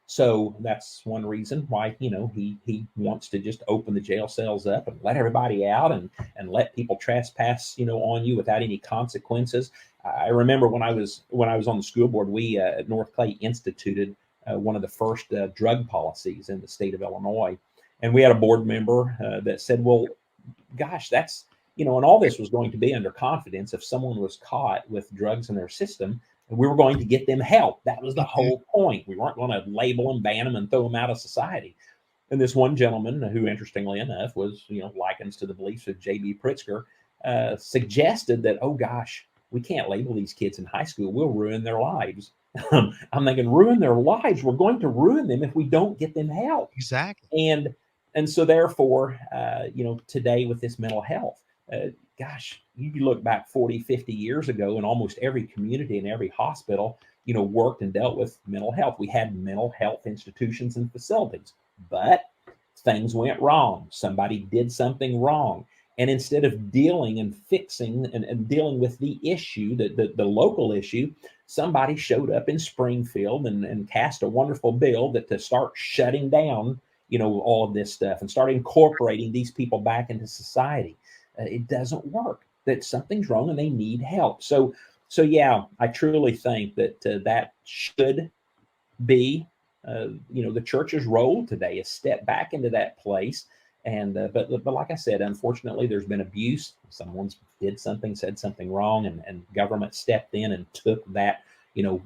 So that's one reason why, he wants to just open the jail cells up and let everybody out and let people trespass, on you without any consequences. I remember when I was on the school board, we at North Clay instituted one of the first drug policies in the state of Illinois. And we had a board member that said, well, gosh, that's, and all this was going to be under confidence. If someone was caught with drugs in their system, and we were going to get them help. That was the whole point. We weren't going to label them, ban them, and throw them out of society. And this one gentleman, who interestingly enough was, likens to the beliefs of J.B. Pritzker, suggested that, oh gosh, we can't label these kids in high school. We'll ruin their lives. I'm thinking, ruin their lives? We're going to ruin them if we don't get them help. Exactly. And so therefore, today with this mental health, gosh, you look back 40, 50 years ago, and almost every community and every hospital, worked and dealt with mental health. We had mental health institutions and facilities, but things went wrong. Somebody did something wrong. And instead of dealing and fixing and dealing with the issue, the local issue, somebody showed up in Springfield and cast a wonderful bill to start shutting down, all of this stuff and start incorporating these people back into society. It doesn't work. That something's wrong and they need help. So yeah, I truly think that that should be, the church's role today, is step back into that place. And but like I said, unfortunately, there's been abuse. Someone's said something wrong, and government stepped in and took that,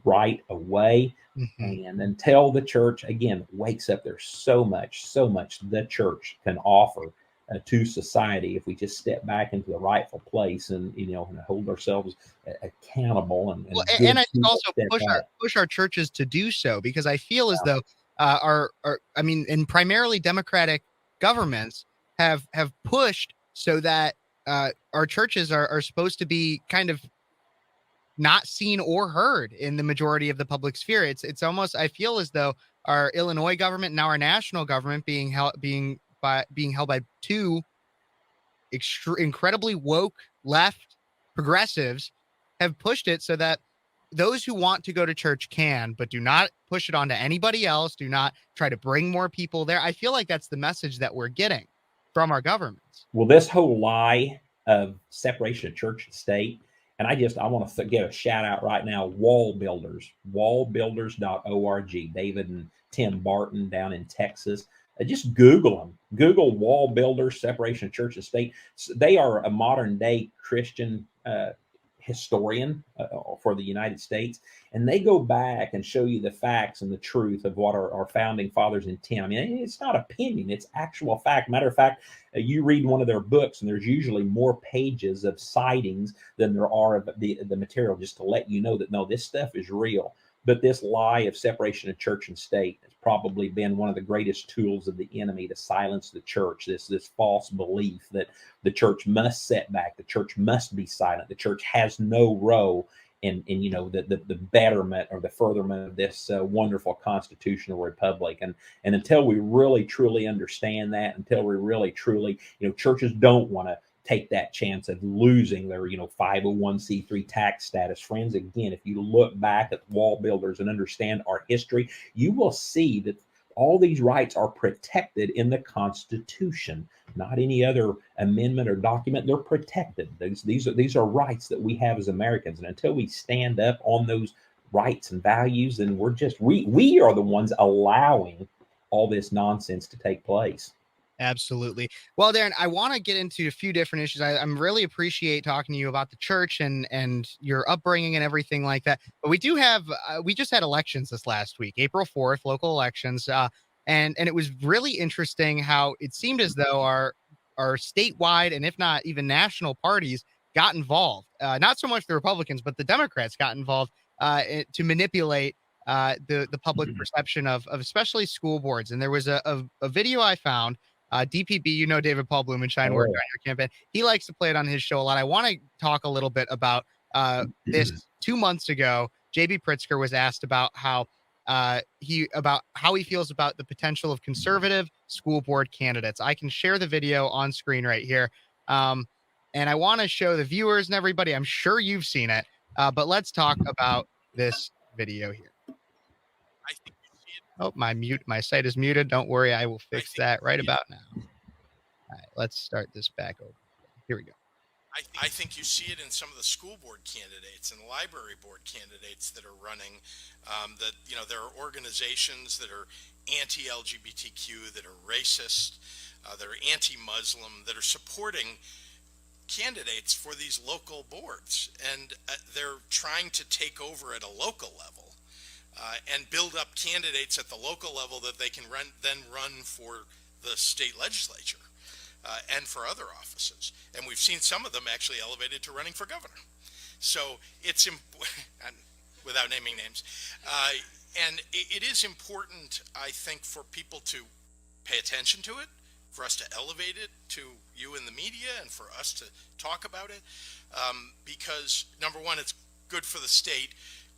right away. Mm-hmm. And until the church again wakes up, there's so much the church can offer to society if we just step back into the rightful place and and hold ourselves accountable and I think also push our churches to do so, because I feel as though in primarily democratic governments have pushed so that our churches are supposed to be kind of not seen or heard in the majority of the public sphere. It's almost, I feel as though our Illinois government, now our national government, being held by two incredibly woke left progressives, have pushed it so that those who want to go to church can, but do not push it onto anybody else. Do not try to bring more people there. I feel like that's the message that we're getting from our governments. Well, this whole lie of separation of church and state, and I want to give a shout out right now, Wall Builders, wallbuilders.org, David and Tim Barton down in Texas. Just Google them. Google Wall Builders, separation of church and state. They are a modern day Christian historian for the United States, and they go back and show you the facts and the truth of what our founding fathers intent. I mean, it's not opinion, it's actual fact. Matter of fact, you read one of their books and there's usually more pages of sightings than there are of the material, just to let you know that no, this stuff is real. But this lie of separation of church and state has probably been one of the greatest tools of the enemy to silence the church. This false belief that the church must set back, the church must be silent, the church has no role you know, the betterment or the furtherment of this wonderful constitutional republic. And until we really truly understand that, until we really truly, you know, churches don't want to take that chance of losing their, you know, 501c3 tax status. Friends, again, if you look back at wall builders and understand our history, you will see that all these rights are protected in the Constitution, not any other amendment or document. They're protected. These are rights that we have as Americans. And until we stand up on those rights and values, then we are the ones allowing all this nonsense to take place. Absolutely. Well, Darren, I want to get into a few different issues. I'm really appreciate talking to you about the church and your upbringing and everything like that. But we do have we just had elections this last week, April 4th, local elections, and it was really interesting how it seemed as though our statewide and if not even national parties got involved. Not so much the Republicans, but the Democrats got involved to manipulate the public perception of especially school boards. And there was a video I found. DPB, you know, David Paul Blumenschein worked on your campaign. He likes to play it on his show a lot. I want to talk a little bit about this. 2 months ago, JB Pritzker was asked about how he feels about the potential of conservative school board candidates. I can share the video on screen right here. And I want to show the viewers and everybody. I'm sure you've seen it, but let's talk about this video here. Oh, my site is muted. Don't worry, I will fix that right about now. All right, let's start this back over. Here we go. I think you see it in some of the school board candidates and library board candidates that are running. That, you know, there are organizations that are anti-LGBTQ, that are racist, that are anti-Muslim, that are supporting candidates for these local boards, and they're trying to take over at a local level. And build up candidates at the local level that they can then run for the state legislature and for other offices. And we've seen some of them actually elevated to running for governor. So it's without naming names. And it is important, I think, for people to pay attention to it, for us to elevate it to you in the media and for us to talk about it. Because, number one, it's good for the state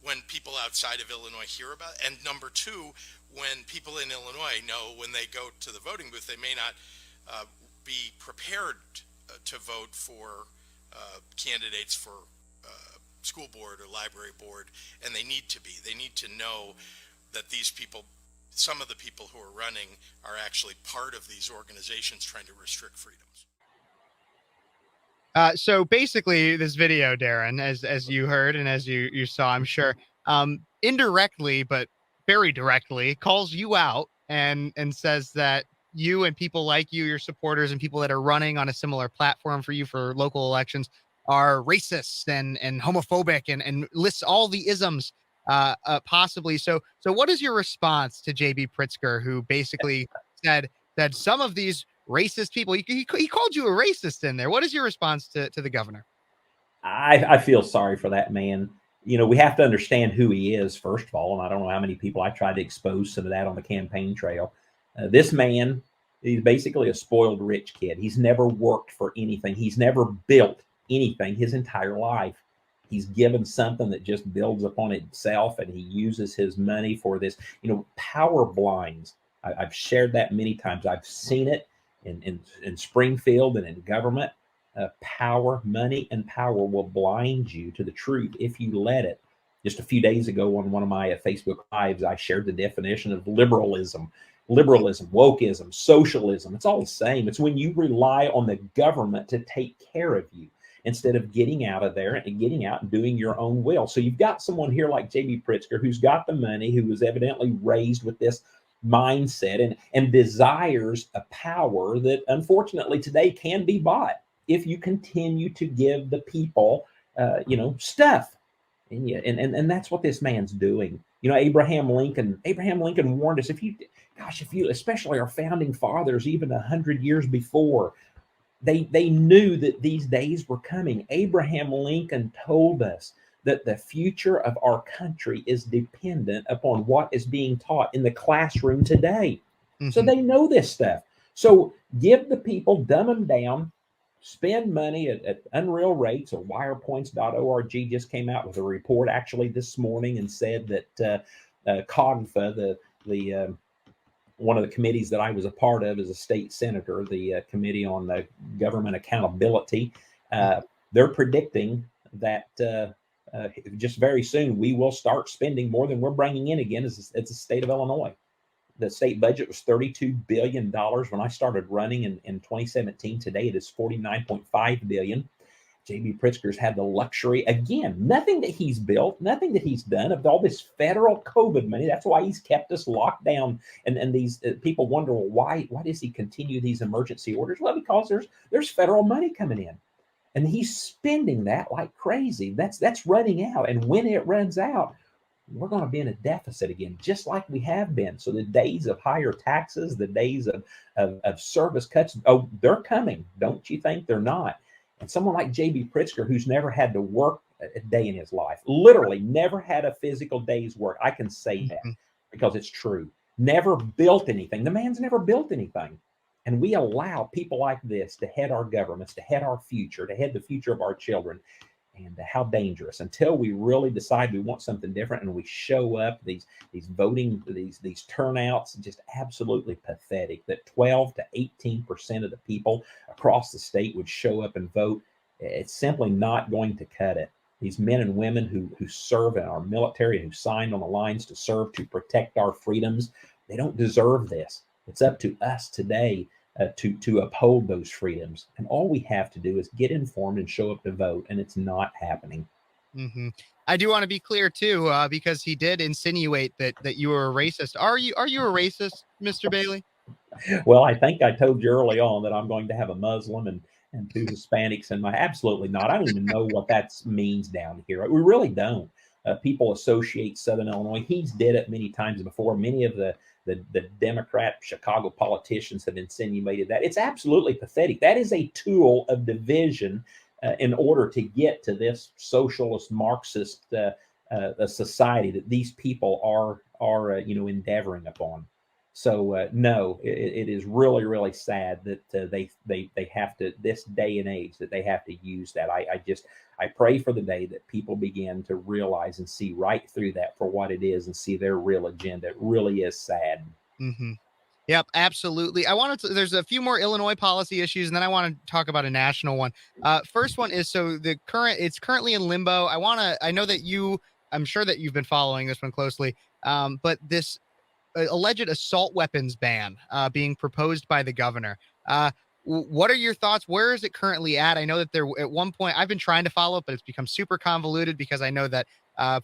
when people outside of Illinois hear about it. And number two, when people in Illinois know when they go to the voting booth, they may not be prepared to vote for candidates for school board or library board, and they need to be. They need to know that these people, some of the people who are running, are actually part of these organizations trying to restrict freedoms. So basically, this video, Darren, as you heard and as you saw, I'm sure, indirectly but very directly calls you out and says that you and people like you, your supporters, and people that are running on a similar platform for you for local elections are racist and homophobic and lists all the isms possibly. So what is your response to JB Pritzker, who basically said that some of these racist people, he called you a racist in there? What is your response to the governor? I feel sorry for that man. You know, we have to understand who he is, first of all. And I don't know how many people I tried to expose some of that on the campaign trail. This man, he's basically a spoiled rich kid. He's never worked for anything. He's never built anything his entire life. He's given something that just builds upon itself, and he uses his money for this, you know, power blinds. I've shared that many times. I've seen it in Springfield and in government. Power, money, and power will blind you to the truth if you let it. Just a few days ago on one of my Facebook Lives, I shared the definition of liberalism, wokeism, socialism. It's all the same. It's when you rely on the government to take care of you instead of getting out of there and getting out and doing your own will. So you've got someone here like JB Pritzker, who's got the money, who was evidently raised with this mindset and desires a power that unfortunately today can be bought if you continue to give the people, stuff. And that's what this man's doing. You know, Abraham Lincoln warned us, if you, especially our founding fathers, even 100 years before, they knew that these days were coming. Abraham Lincoln told us that the future of our country is dependent upon what is being taught in the classroom today. Mm-hmm. So they know this stuff. So give the people, dumb them down, spend money at unreal rates. Or wirepoints.org just came out with a report actually this morning and said that COGFA, the one of the committees that I was a part of as a state senator, the Committee on Government Accountability, they're predicting that just very soon we will start spending more than we're bringing in again as a state of Illinois. The state budget was $32 billion when I started running in 2017. Today it is $49.5 billion. J.B. Pritzker's had the luxury, again, nothing that he's built, nothing that he's done, of all this federal COVID money. That's why he's kept us locked down. And these people wonder, well, why does he continue these emergency orders? Well, because there's federal money coming in. And he's spending that like crazy. That's running out. And when it runs out, we're going to be in a deficit again, just like we have been. So the days of higher taxes, the days of service cuts, oh, they're coming. Don't you think they're not? And someone like J.B. Pritzker, who's never had to work a day in his life, literally never had a physical day's work. I can say that because it's true. Never built anything. The man's never built anything. And we allow people like this to head our governments, to head our future, to head the future of our children. And how dangerous, until we really decide we want something different and we show up, these voting, these turnouts, just absolutely pathetic, that 12 to 18% of the people across the state would show up and vote. It's simply not going to cut it. These men and women who serve in our military, who signed on the lines to serve, to protect our freedoms, they don't deserve this. It's up to us today to uphold those freedoms. And all we have to do is get informed and show up to vote, and it's not happening. I do want to be clear too, because he did insinuate that you were a racist. Are you a racist, Mr. Bailey? Well, I think I told you early on that I'm going to have a Muslim and two Hispanics in my. Absolutely not. I don't even know what that means down here. We really don't. People associate Southern Illinois. He's did it many times before. Many of the Democrat Chicago politicians have insinuated that. It's absolutely pathetic. That is a tool of division in order to get to this socialist Marxist society that these people are endeavoring upon. So no, it is really, really sad that they have to, this day and age, that they have to use that. I pray for the day that people begin to realize and see right through that for what it is and see their real agenda. It really is sad. Yep, absolutely. There's a few more Illinois policy issues, and then I want to talk about a national one. First one is, so it's currently in limbo. I know that I'm sure that you've been following this one closely, but this alleged assault weapons ban being proposed by the governor. What are your thoughts? Where is it currently at? I know that there at one point I've been trying to follow it, but it's become super convoluted because I know that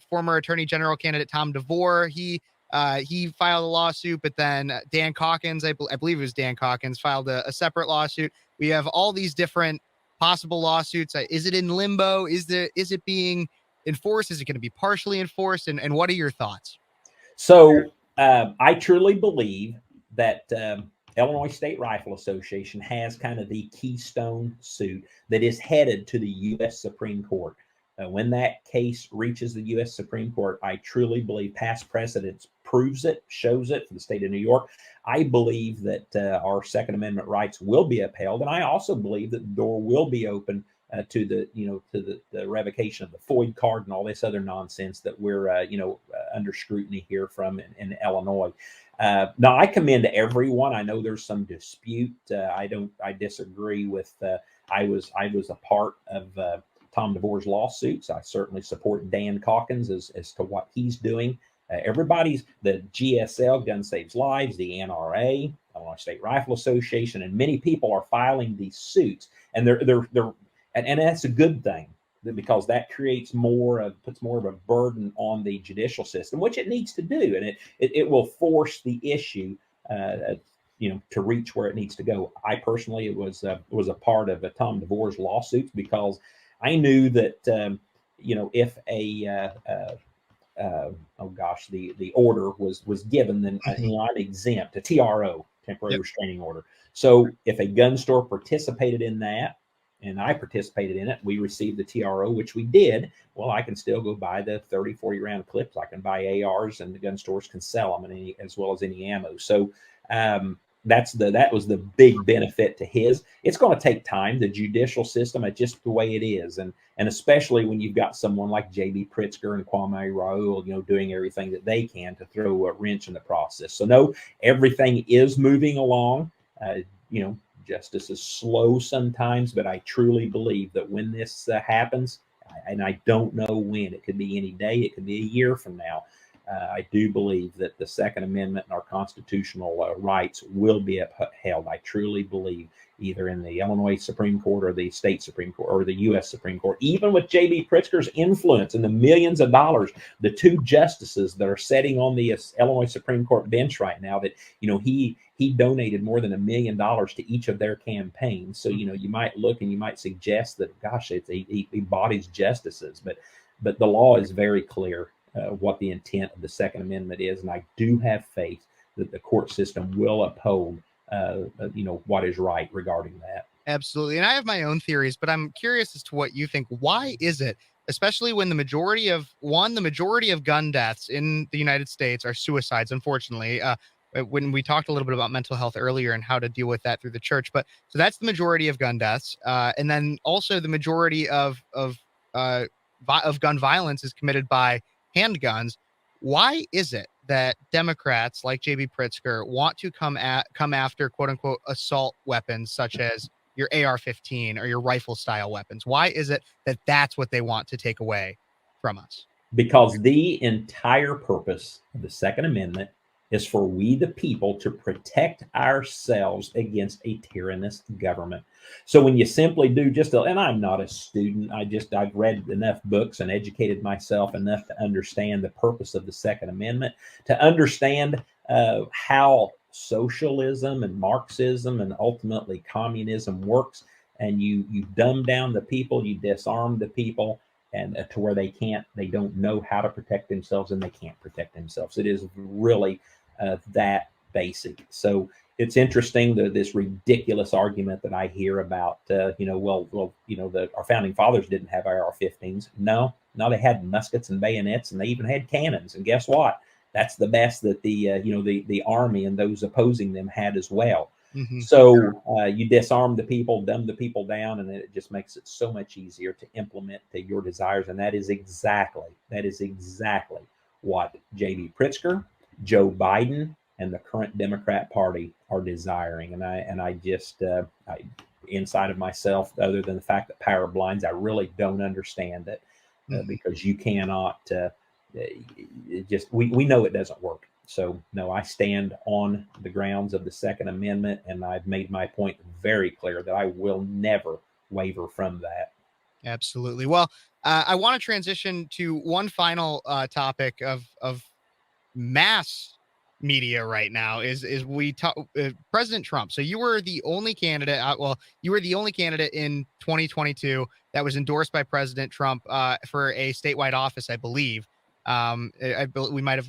former Attorney General candidate Tom DeVore, he filed a lawsuit, but then Dan Calkins, I believe it was Dan Calkins, filed a separate lawsuit. We have all these different possible lawsuits. Is it in limbo? Is it being enforced? Is it going to be partially enforced? And what are your thoughts? So I truly believe that Illinois State Rifle Association has kind of the keystone suit that is headed to the U.S. Supreme Court. When that case reaches the U.S. Supreme Court, I truly believe past precedents proves it, shows it for the state of New York. I believe that our Second Amendment rights will be upheld, and I also believe that the door will be open to the revocation of the FOID card and all this other nonsense that we're under scrutiny here from in Illinois. Now, I commend everyone. I know there's some dispute. I disagree with. I was a part of Tom DeVore's lawsuits. I certainly support Dan Calkins as to what he's doing. The GSL, Gun Saves Lives, the NRA, Illinois State Rifle Association, and many people are filing these suits, and and that's a good thing, because that creates puts more of a burden on the judicial system, which it needs to do, and it will force the issue to reach where it needs to go. I personally was a part of Tom DeVore's lawsuits because I knew that if the order was given, then I'm exempt, a TRO, temporary restraining order. So if a gun store participated in that, and I participated in it, we received the TRO, which we did. Well, I can still go buy the 30, 40 round clips. I can buy ARs, and the gun stores can sell them, as well as any ammo. So that was the big benefit to his. It's going to take time. The judicial system, it's just the way it is, and especially when you've got someone like J.B. Pritzker and Kwame Raoul, doing everything that they can to throw a wrench in the process. So no, everything is moving along. Justice is slow sometimes, but I truly believe that when this happens, and I don't know when, it could be any day, it could be a year from now. I do believe that the Second Amendment and our constitutional rights will be upheld. I truly believe, either in the Illinois Supreme Court or the state Supreme Court or the U.S. Supreme Court, even with J.B. Pritzker's influence and the millions of dollars, the two justices that are sitting on the Illinois Supreme Court bench right now, that, he donated more than $1 million to each of their campaigns. So, you might look and you might suggest that, gosh, he bought his justices, but the law is very clear what the intent of the Second Amendment is, and I do have faith that the court system will uphold, what is right regarding that. Absolutely, and I have my own theories, but I'm curious as to what you think. Why is it, especially when the majority of gun deaths in the United States are suicides, unfortunately? When we talked a little bit about mental health earlier and how to deal with that through the church, but so that's the majority of gun deaths, and then also the majority of gun violence is committed by handguns. Why is it that Democrats like J.B. Pritzker want to come after quote unquote assault weapons such as your AR-15 or your rifle style weapons? Why is it that that's what they want to take away from us? Because the entire purpose of the Second Amendment is for we the people to protect ourselves against a tyrannous government. So when you simply do and I'm not a student, I've read enough books and educated myself enough to understand the purpose of the Second Amendment, to understand how socialism and Marxism and ultimately communism works. And you dumb down the people, you disarm the people, and to where they don't know how to protect themselves, and they can't protect themselves. It is really that basic. So it's interesting this ridiculous argument that I hear about, our founding fathers didn't have AR-15s. No, they had muskets and bayonets, and they even had cannons. And guess what? That's the best that the army and those opposing them had as well. Mm-hmm. So you disarm the people, dumb the people down, and it just makes it so much easier to implement your desires. And that is exactly what J.B. Pritzker, Joe Biden, and the current Democrat Party are desiring. And I just inside of myself, other than the fact that power blinds, I really don't understand it, because you cannot. We know it doesn't work. So no, I stand on the grounds of the Second Amendment, and I've made my point very clear that I will never waver from that. Absolutely. Well, I want to transition to one final topic of mass media right now is we talk President Trump. So you were the only candidate. You were the only candidate in 2022 that was endorsed by President Trump for a statewide office, I believe.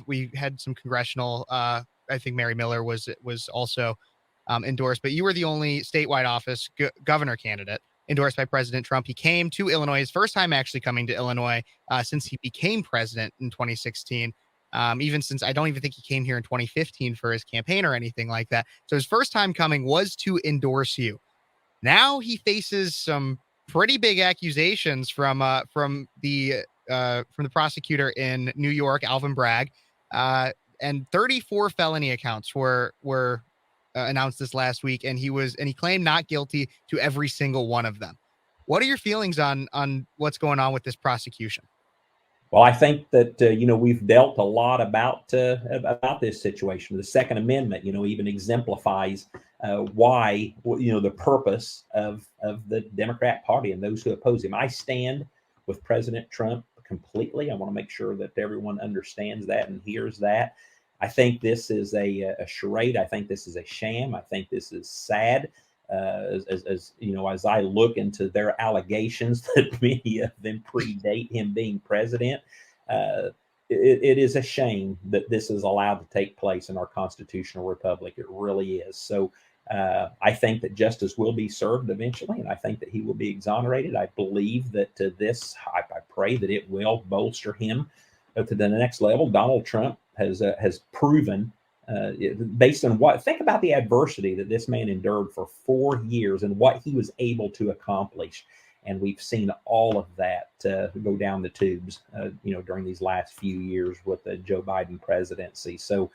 We had some congressional. I think Mary Miller was also endorsed, but you were the only statewide office governor candidate endorsed by President Trump. He came to Illinois, his first time actually coming to Illinois since he became president in 2016. Even since I don't even think he came here in 2015 for his campaign or anything like that. So his first time coming was to endorse you. Now he faces some pretty big accusations from the prosecutor in New York, Alvin Bragg, and 34 felony accounts were announced this last week, and he claimed not guilty to every single one of them. What are your feelings on what's going on with this prosecution? Well, I think that we've dealt a lot about this situation. The Second Amendment, even exemplifies why the purpose of the Democrat Party and those who oppose him. I stand with President Trump completely. I want to make sure that everyone understands that and hears that. I think this is a charade. I think this is a sham. I think this is sad. As I look into their allegations that many of them predate him being president, it is a shame that this is allowed to take place in our constitutional republic. It really is. So I think that justice will be served eventually, and I think that he will be exonerated. I believe that I pray that it will bolster him to the next level. Donald Trump has proven based on what, think about the adversity that this man endured for 4 years and what he was able to accomplish. And we've seen all of that go down the tubes, during these last few years with the Joe Biden presidency. So,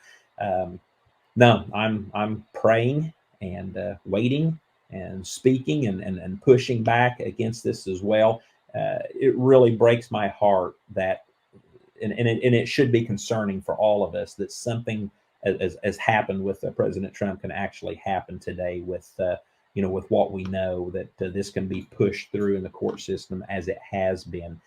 no, I'm praying and waiting and speaking and pushing back against this as well. It really breaks my heart that, and it should be concerning for all of us, that something as happened with President Trump can actually happen today with with what we know, that this can be pushed through in the court system as it has been.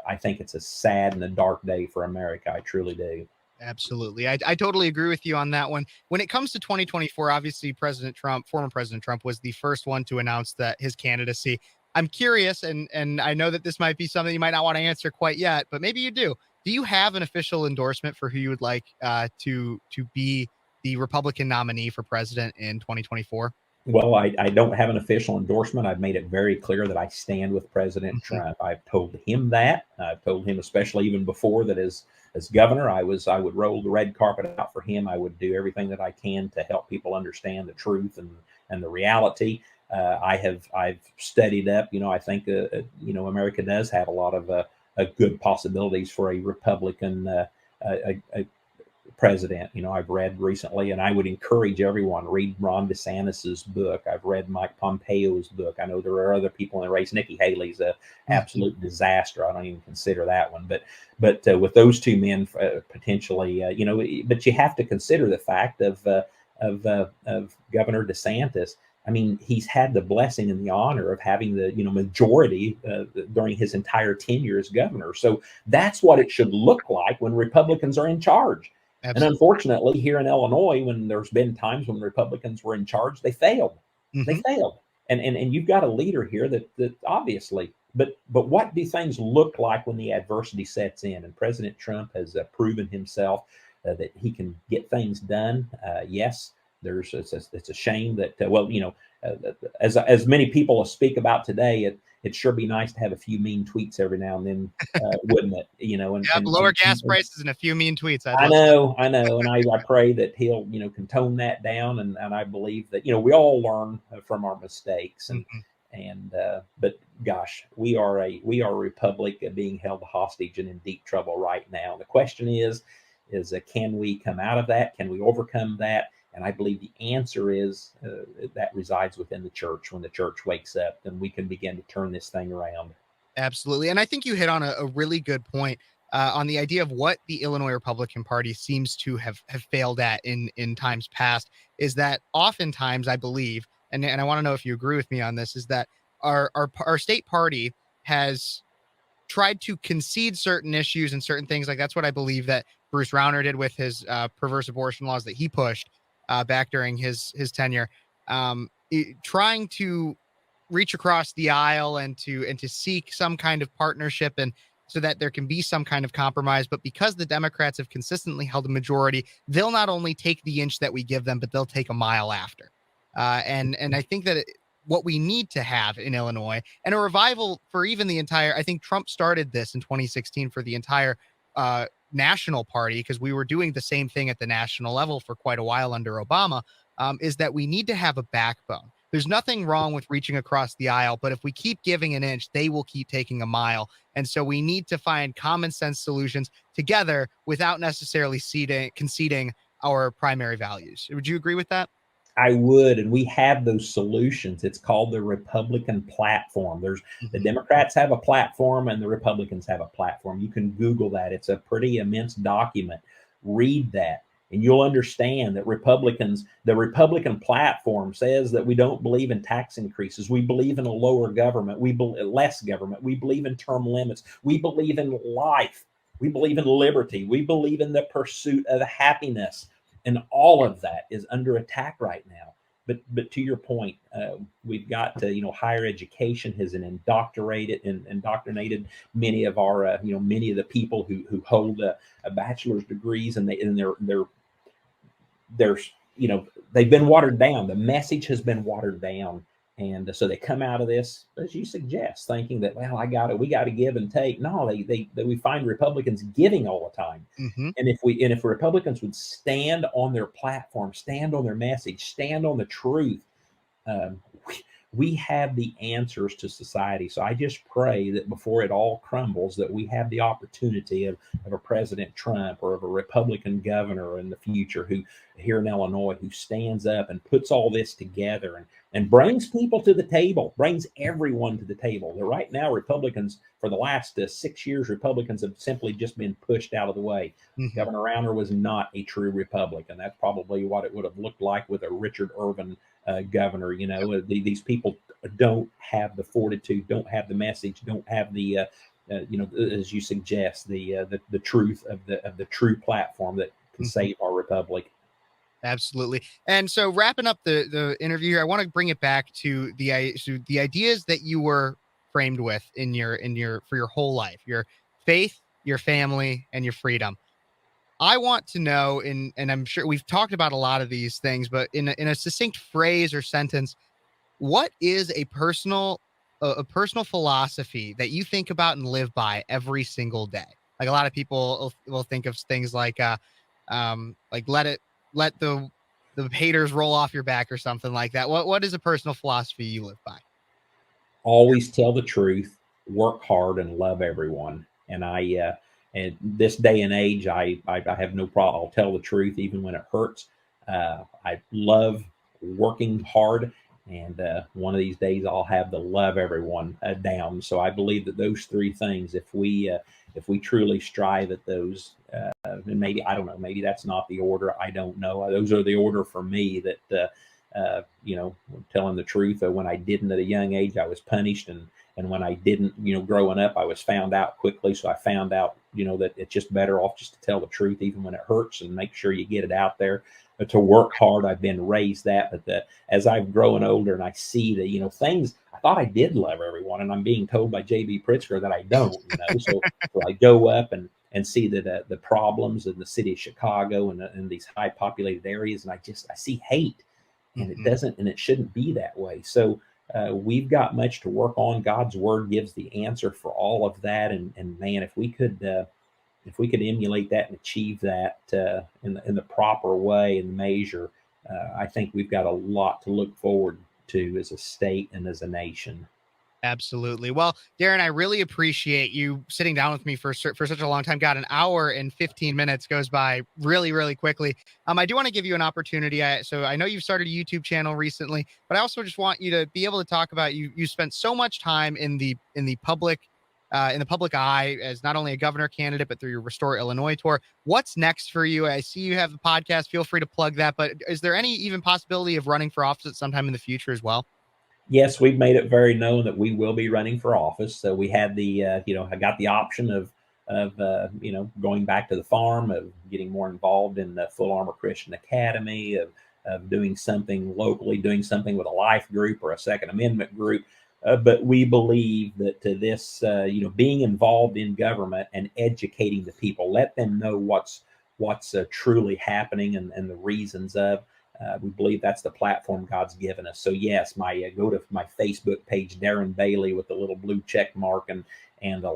I think it's a sad and a dark day for America. I truly do. Absolutely. I totally agree with you on that one. When it comes to 2024, obviously former President Trump was the first one to announce that his candidacy. I'm curious, and I know that this might be something you might not want to answer quite yet, but maybe you do. Do you have an official endorsement for who you would like to be the Republican nominee for president in 2024? Well, I don't have an official endorsement. I've made it very clear that I stand with President Trump. I've told him that. I've told him, especially even before, that as governor, I would roll the red carpet out for him. I would do everything that I can to help people understand the truth and the reality. I've studied up. I think America does have a lot of good possibilities for a Republican a president. I've read recently, and I would encourage everyone, read Ron DeSantis's book. I've read Mike Pompeo's book. I know there are other people in the race. Nikki Haley's a absolute disaster. I don't even consider that one. But with those two men potentially, but you have to consider the fact of Governor DeSantis. I mean, he's had the blessing and the honor of having the majority during his entire tenure as governor. So that's what it should look like when Republicans are in charge. Absolutely. And unfortunately, here in Illinois, when there's been times when Republicans were in charge, they failed. They failed. And you've got a leader here that obviously, but what do things look like when the adversity sets in? And President Trump has proven himself that he can get things done. Yes, it's a shame that as many people speak about today, it'd sure be nice to have a few mean tweets every now and then, wouldn't it? And lower gas prices and a few mean tweets. I know, and I pray that he'll can tone that down, and I believe that we all learn from our mistakes, but gosh, we are a republic being held hostage and in deep trouble right now. The question is can we come out of that? Can we overcome that? And I believe the answer is that resides within the church. When the church wakes up, then we can begin to turn this thing around. Absolutely. And I think you hit on a really good point on the idea of what the Illinois Republican Party seems to have failed at in times past, is that oftentimes, I believe, and I want to know if you agree with me on this, is that our state party has tried to concede certain issues and certain things. Like, that's what I believe that Bruce Rauner did with his perverse abortion laws that he pushed back during his tenure, trying to reach across the aisle and to seek some kind of partnership, and so that there can be some kind of compromise. But because the Democrats have consistently held a majority, they'll not only take the inch that we give them, but they'll take a mile after. And I think that what we need to have in Illinois, and a revival for even the entire, I think Trump started this in 2016 for the entire national party, because we were doing the same thing at the national level for quite a while under Obama, is that we need to have a backbone. There's nothing wrong with reaching across the aisle, but if we keep giving an inch, they will keep taking a mile. And so we need to find common sense solutions together without necessarily conceding our primary values. Would you agree with that? I would, and we have those solutions. It's called the Republican platform. The Democrats have a platform and the Republicans have a platform. You can Google that. It's a pretty immense document. Read that, and you'll understand that the Republican platform says that we don't believe in tax increases. We believe in a lower government. Less government. We believe in term limits. We believe in life. We believe in liberty. We believe in the pursuit of happiness. And all of that is under attack right now. But to your point, we've got higher education has indoctrinated many of our many of the people who hold a bachelor's degrees, and they've been watered down. The message has been watered down. And so they come out of this, as you suggest, thinking that, well, we got to give and take. No, we find Republicans giving all the time. Mm-hmm. And if Republicans would stand on their platform, stand on their message, stand on the truth, um, we have the answers to society. So I just pray that before it all crumbles, that we have the opportunity of a President Trump or of a Republican governor in the future who here in Illinois, who stands up and puts all this together and brings people to the table, brings everyone to the table. Right now, Republicans, for the last 6 years, Republicans have simply just been pushed out of the way. Mm-hmm. Governor Rauner was not a true Republican. That's probably what it would have looked like with a Richard Irvin governor. These people don't have the fortitude, don't have the message, don't have the as you suggest, the truth of the true platform that can save our republic. Absolutely. And so wrapping up the interview here, I want to bring it back to the ideas that you were framed with for your whole life, your faith, your family, and your freedom. I want to know, and I'm sure we've talked about a lot of these things, but in a succinct phrase or sentence, what is a personal philosophy that you think about and live by every single day? Like a lot of people will think of things like let the haters roll off your back or something like that. What is a personal philosophy you live by? Always tell the truth, work hard, and love everyone. And and this day and age, I have no problem. I'll tell the truth even when it hurts. I love working hard, and one of these days I'll have the love everyone down. So I believe that those three things, if we truly strive at those, and maybe, I don't know, maybe that's not the order. I don't know. Those are the order for me that, telling the truth. When I didn't at a young age, I was punished. And when I didn't, growing up, I was found out quickly. So I found out, that it's just better off just to tell the truth, even when it hurts, and make sure you get it out there. But to work hard, I've been raised that. But as I've grown older and I see that, things, I thought I did love everyone, and I'm being told by J.B. Pritzker that I don't. So I go up and see that the problems in the city of Chicago and these high populated areas, and I see hate, and it shouldn't be that way. So we've got much to work on. God's word gives the answer for all of that. And man, if we could emulate that and achieve that in the proper way and measure, I think we've got a lot to look forward to as a state and as a nation. Absolutely. Well, Darren, I really appreciate you sitting down with me for such a long time. Got an hour and 15 minutes goes by really, really quickly. I do want to give you an opportunity. So I know you've started a YouTube channel recently, but I also just want you to be able to talk about you spent so much time in the public eye as not only a governor candidate, but through your Restore Illinois tour. What's next for you? I see you have the podcast. Feel free to plug that. But is there any even possibility of running for office at sometime in the future as well? Yes, we've made it very known that we will be running for office. So we had I got the option of going back to the farm, of getting more involved in the Full Armor Christian Academy, of doing something locally, doing something with a life group or a Second Amendment group. But we believe that this, being involved in government and educating the people, let them know what's truly happening and the reasons of. We believe that's the platform God's given us. So yes, go to my Facebook page, Darren Bailey, with the little blue check mark, and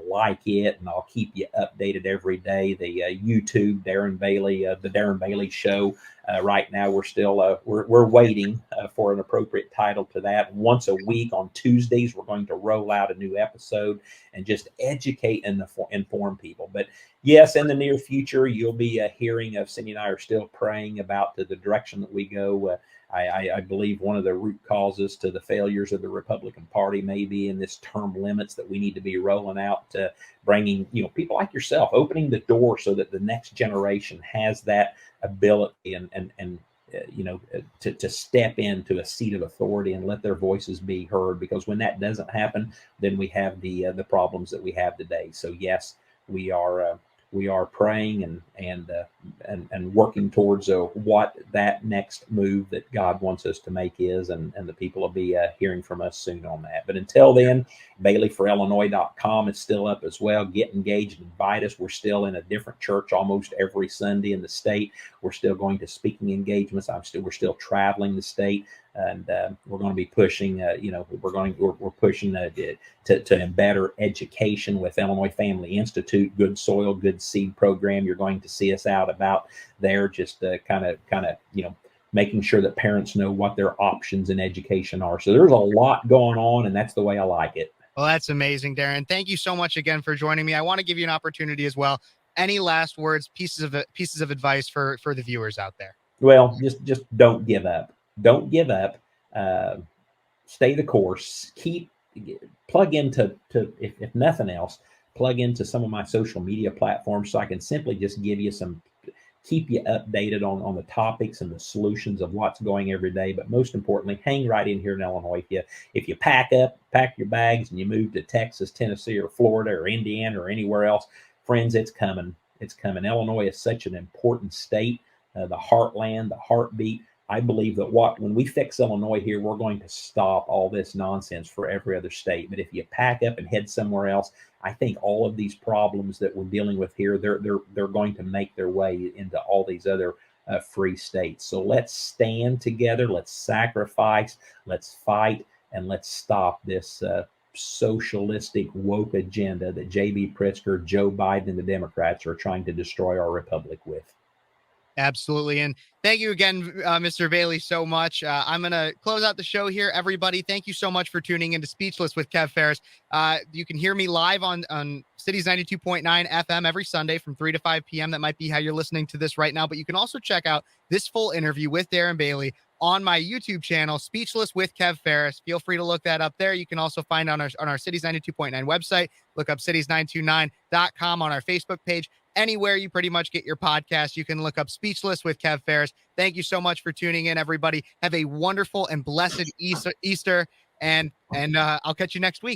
like it, and I'll keep you updated every day. The YouTube, Darren Bailey, the Darren Bailey Show. Right now, we're still we're waiting for an appropriate title to that. Once a week on Tuesdays, we're going to roll out a new episode and just educate and inform people. But yes, in the near future, you'll be hearing of Cindy and I are still praying about the direction that we go. I believe one of the root causes to the failures of the Republican Party may be in this term limits that we need to be rolling out, bringing people like yourself, opening the door so that the next generation has that ability and to step into a seat of authority and let their voices be heard. Because when that doesn't happen, then we have the problems that we have today. So yes, we are praying and working towards what that next move that God wants us to make is, and the people will be hearing from us soon on that. But until then, BaileyForIllinois.com is still up as well. Get engaged, invite us. We're still in a different church almost every Sunday in the state. We're still going to speaking engagements. We're still traveling the state. And we're going to be pushing, we're pushing to embed education with Illinois Family Institute, Good Soil, Good Seed program. You're going to see us out about there, just kind of, making sure that parents know what their options in education are. So there's a lot going on, and that's the way I like it. Well, that's amazing, Darren. Thank you so much again for joining me. I want to give you an opportunity as well. Any last words, pieces of advice for the viewers out there? Well, just don't give up. Don't give up. Stay the course. Plug into if nothing else, plug into some of my social media platforms so I can simply just give you keep you updated on the topics and the solutions of what's going every day. But most importantly, hang right in here in Illinois. If you pack your bags and you move to Texas, Tennessee, or Florida, or Indiana, or anywhere else, friends, it's coming. It's coming. Illinois is such an important state, the heartland, the heartbeat. I believe that when we fix Illinois here, we're going to stop all this nonsense for every other state. But if you pack up and head somewhere else, I think all of these problems that we're dealing with here, they're going to make their way into all these other free states. So let's stand together, let's sacrifice, let's fight, and let's stop this socialistic woke agenda that J.B. Pritzker, Joe Biden, and the Democrats are trying to destroy our republic with. Absolutely. And thank you again, Mr. Bailey, so much. I'm going to close out the show here. Everybody, thank you so much for tuning into Speechless with Kev Phares. You can hear me live on Cities 92.9 FM every Sunday from 3 to 5 p.m. That might be how you're listening to this right now. But you can also check out this full interview with Darren Bailey on my YouTube channel, Speechless with Kev Phares. Feel free to look that up there. You can also find on our Cities 92.9 website. Look up cities929.com on our Facebook page. Anywhere you pretty much get your podcast, you can look up Speechless with Kev Phares. Thank you so much for tuning in, everybody. Have a wonderful and blessed Easter, and I'll catch you next week.